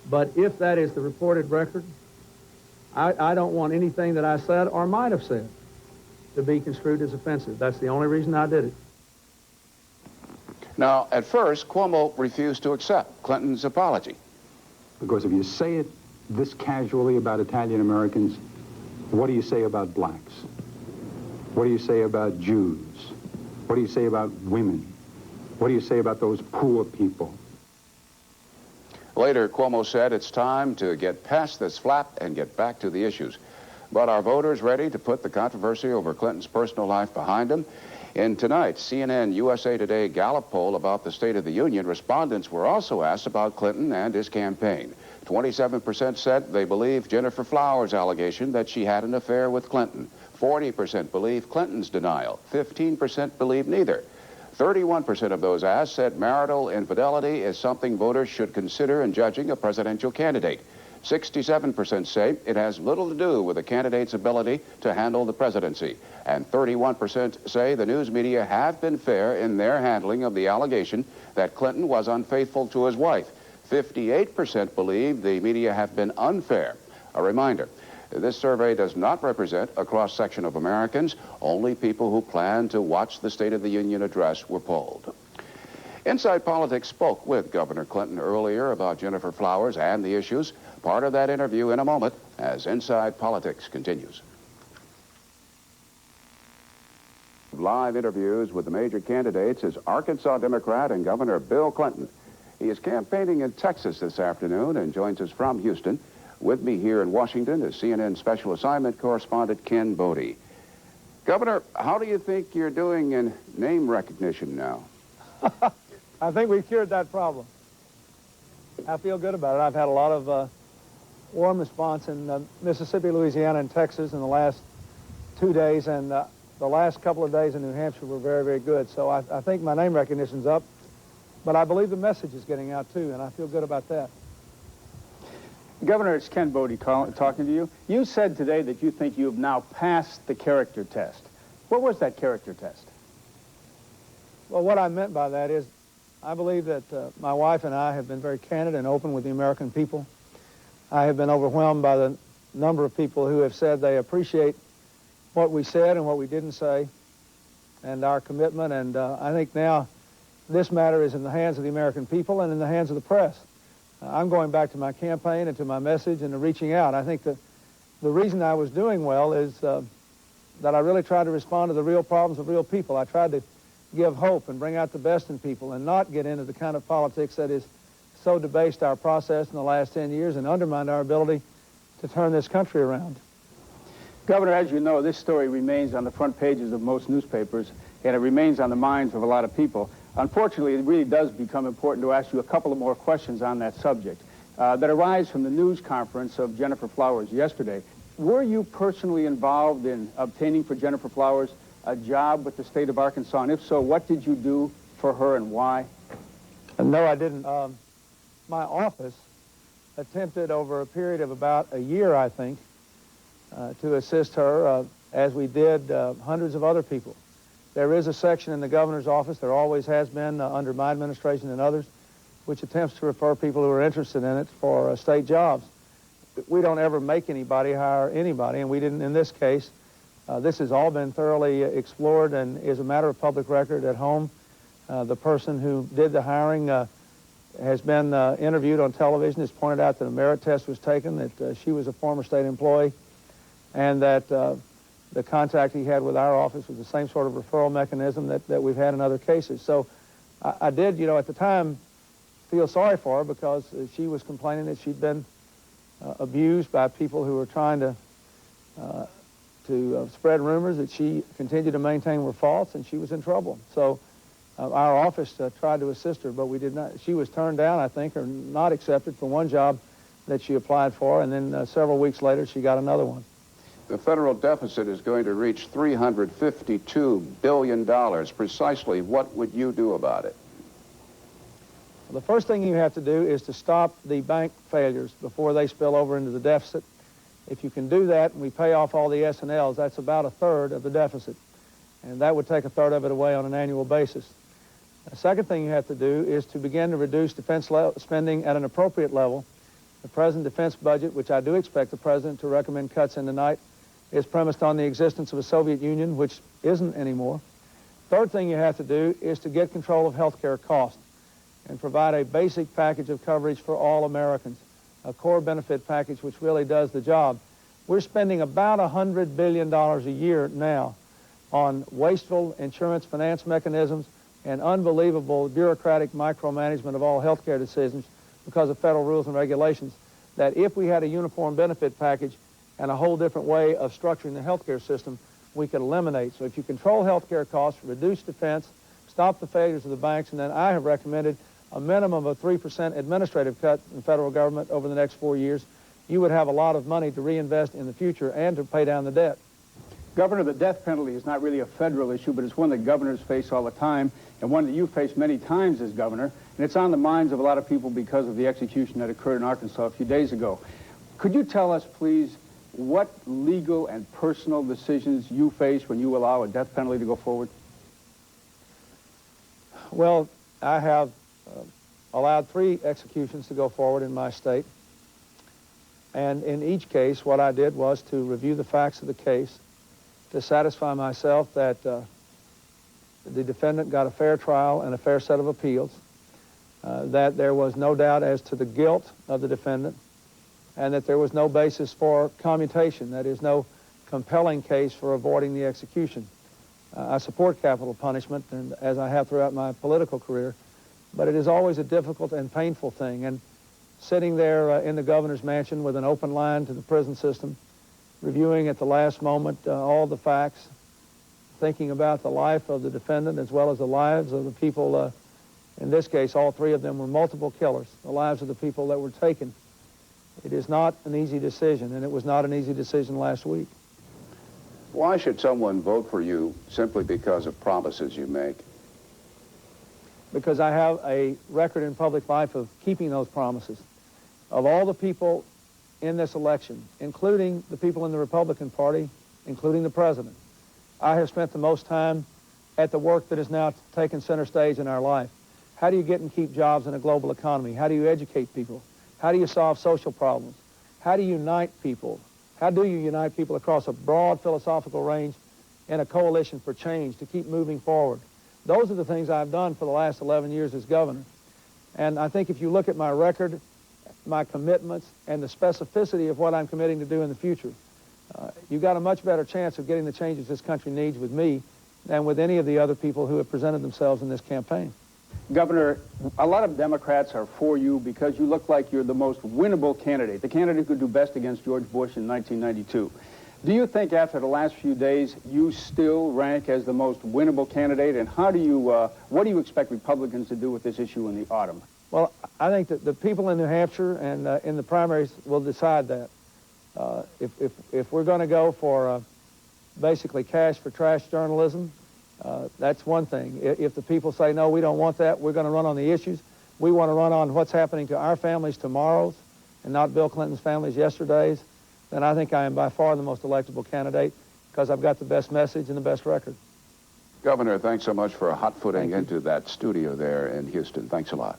But if that is the reported record, I don't want anything that I said or might have said to be construed as offensive. That's the only reason I did it. Now, at first, Cuomo refused to accept Clinton's apology. Because if you say it this casually about Italian Americans, what do you say about blacks? What do you say about Jews? What do you say about women? What do you say about those poor people? Later, Cuomo said it's time to get past this flap and get back to the issues. But are voters ready to put the controversy over Clinton's personal life behind them? In tonight's CNN USA Today Gallup poll about the State of the Union, respondents were also asked about Clinton and his campaign. 27% said they believe Gennifer Flowers' allegation that she had an affair with Clinton. 40% believe Clinton's denial. 15% believe neither. 31% of those asked said marital infidelity is something voters should consider in judging a presidential candidate. 67% say it has little to do with a candidate's ability to handle the presidency. And 31% say the news media have been fair in their handling of the allegation that Clinton was unfaithful to his wife. 58% believe the media have been unfair. A reminder, this survey does not represent a cross-section of Americans. Only people who plan to watch the State of the Union address were polled. Inside Politics spoke with Governor Clinton earlier about Gennifer Flowers and the issues. Part of that interview in a moment as Inside Politics continues. Live interviews with the major candidates is Arkansas Democrat and Governor Bill Clinton. He is campaigning in Texas this afternoon and joins us from Houston. With me here in Washington is CNN Special Assignment Correspondent Ken Bodie. Governor, how do you think you're doing in name recognition now? I think we've cured that problem. I feel good about it. I've had a lot of warm response in Mississippi, Louisiana, and Texas in the last 2 days, and the last couple of days in New Hampshire were very, very good. So I think my name recognition's up, but I believe the message is getting out, too, and I feel good about that. Governor, it's Ken Bodie talking to you. You said today that you think you have now passed the character test. What was that character test? Well, what I meant by that is I believe that my wife and I have been very candid and open with the American people. I have been overwhelmed by the number of people who have said they appreciate what we said and what we didn't say and our commitment. And I think now this matter is in the hands of the American people and in the hands of the press. I'm going back to my campaign and to my message and to reaching out. I think that the reason I was doing well is that I really tried to respond to the real problems of real people. I tried to give hope and bring out the best in people and not get into the kind of politics that has so debased our process in the last 10 years and undermined our ability to turn this country around. Governor, as you know, this story remains on the front pages of most newspapers, and it remains on the minds of a lot of people. Unfortunately, it really does become important to ask you a couple of more questions on that subject that arise from the news conference of Gennifer Flowers yesterday. Were you personally involved in obtaining for Gennifer Flowers a job with the state of Arkansas? And if so, what did you do for her, and why? No, I didn't. My office attempted over a period of about a year, I think, to assist her, as we did hundreds of other people. There is a section in the governor's office, there always has been under my administration and others, which attempts to refer people who are interested in it for state jobs. We don't ever make anybody hire anybody, and we didn't in this case. This has all been thoroughly explored and is a matter of public record at home. The person who did the hiring has been interviewed on television. It's pointed out that a merit test was taken, that she was a former state employee, and that the contact he had with our office was the same sort of referral mechanism that we've had in other cases. So I did, you know, at the time feel sorry for her because she was complaining that she'd been abused by people who were trying to spread rumors that she continued to maintain were false, and she was in trouble. So our office tried to assist her, but we did not. She was turned down, I think, or not accepted for one job that she applied for, and then several weeks later she got another one. The federal deficit is going to reach $352 billion. Precisely what would you do about it? Well, the first thing you have to do is to stop the bank failures before they spill over into the deficit. If you can do that and we pay off all the S&Ls, that's about a third of the deficit. And that would take a third of it away on an annual basis. The second thing you have to do is to begin to reduce defense spending at an appropriate level. The present defense budget, which I do expect the president to recommend cuts in tonight, is premised on the existence of a Soviet Union, which isn't anymore. Third thing you have to do is to get control of health care costs and provide a basic package of coverage for all Americans, a core benefit package which really does the job. We're spending about $100 billion a year now on wasteful insurance finance mechanisms and unbelievable bureaucratic micromanagement of all health care decisions because of federal rules and regulations, that if we had a uniform benefit package and a whole different way of structuring the health care system, we could eliminate. So if you control health care costs, reduce defense, stop the failures of the banks, and then I have recommended a minimum of 3% administrative cut in the federal government over the next 4 years, you would have a lot of money to reinvest in the future and to pay down the debt. Governor, the death penalty is not really a federal issue, but it's one that governors face all the time, and one that you faced many times as governor, and it's on the minds of a lot of people because of the execution that occurred in Arkansas a few days ago. Could you tell us, please, what legal and personal decisions you face when you allow a death penalty to go forward? Well, I have allowed 3 executions to go forward in my state. And in each case, what I did was to review the facts of the case to satisfy myself that the defendant got a fair trial and a fair set of appeals, that there was no doubt as to the guilt of the defendant, and that there was no basis for commutation, that is, no compelling case for avoiding the execution. I support capital punishment, and as I have throughout my political career, but it is always a difficult and painful thing. And sitting there in the governor's mansion with an open line to the prison system, reviewing at the last moment all the facts, thinking about the life of the defendant as well as the lives of the people, in this case, all 3 of them were multiple killers, the lives of the people that were taken. It is not an easy decision, and it was not an easy decision last week. Why should someone vote for you simply because of promises you make? Because I have a record in public life of keeping those promises. Of all the people in this election, including the people in the Republican Party, including the president, I have spent the most time at the work that is now taken center stage in our life. How do you get and keep jobs in a global economy? How do you educate people? How do you solve social problems? How do you unite people? How do you unite people across a broad philosophical range in a coalition for change to keep moving forward? Those are the things I've done for the last 11 years as governor. And I think if you look at my record, my commitments, and the specificity of what I'm committing to do in the future, you've got a much better chance of getting the changes this country needs with me than with any of the other people who have presented themselves in this campaign. Governor, a lot of Democrats are for you because you look like you're the most winnable candidate, the candidate who could do best against George Bush in 1992. Do you think after the last few days you still rank as the most winnable candidate, and how do you, what do you expect Republicans to do with this issue in the autumn? Well, I think that the people in New Hampshire and in the primaries will decide that. If we're going to go for basically cash for trash journalism, That's one thing. If the people say, no, we don't want that, we're going to run on the issues, we want to run on what's happening to our families tomorrow's and not Bill Clinton's families yesterday's, then I think I am by far the most electable candidate because I've got the best message and the best record. Governor, thanks so much for hot-footing into that studio there in Houston. Thanks a lot.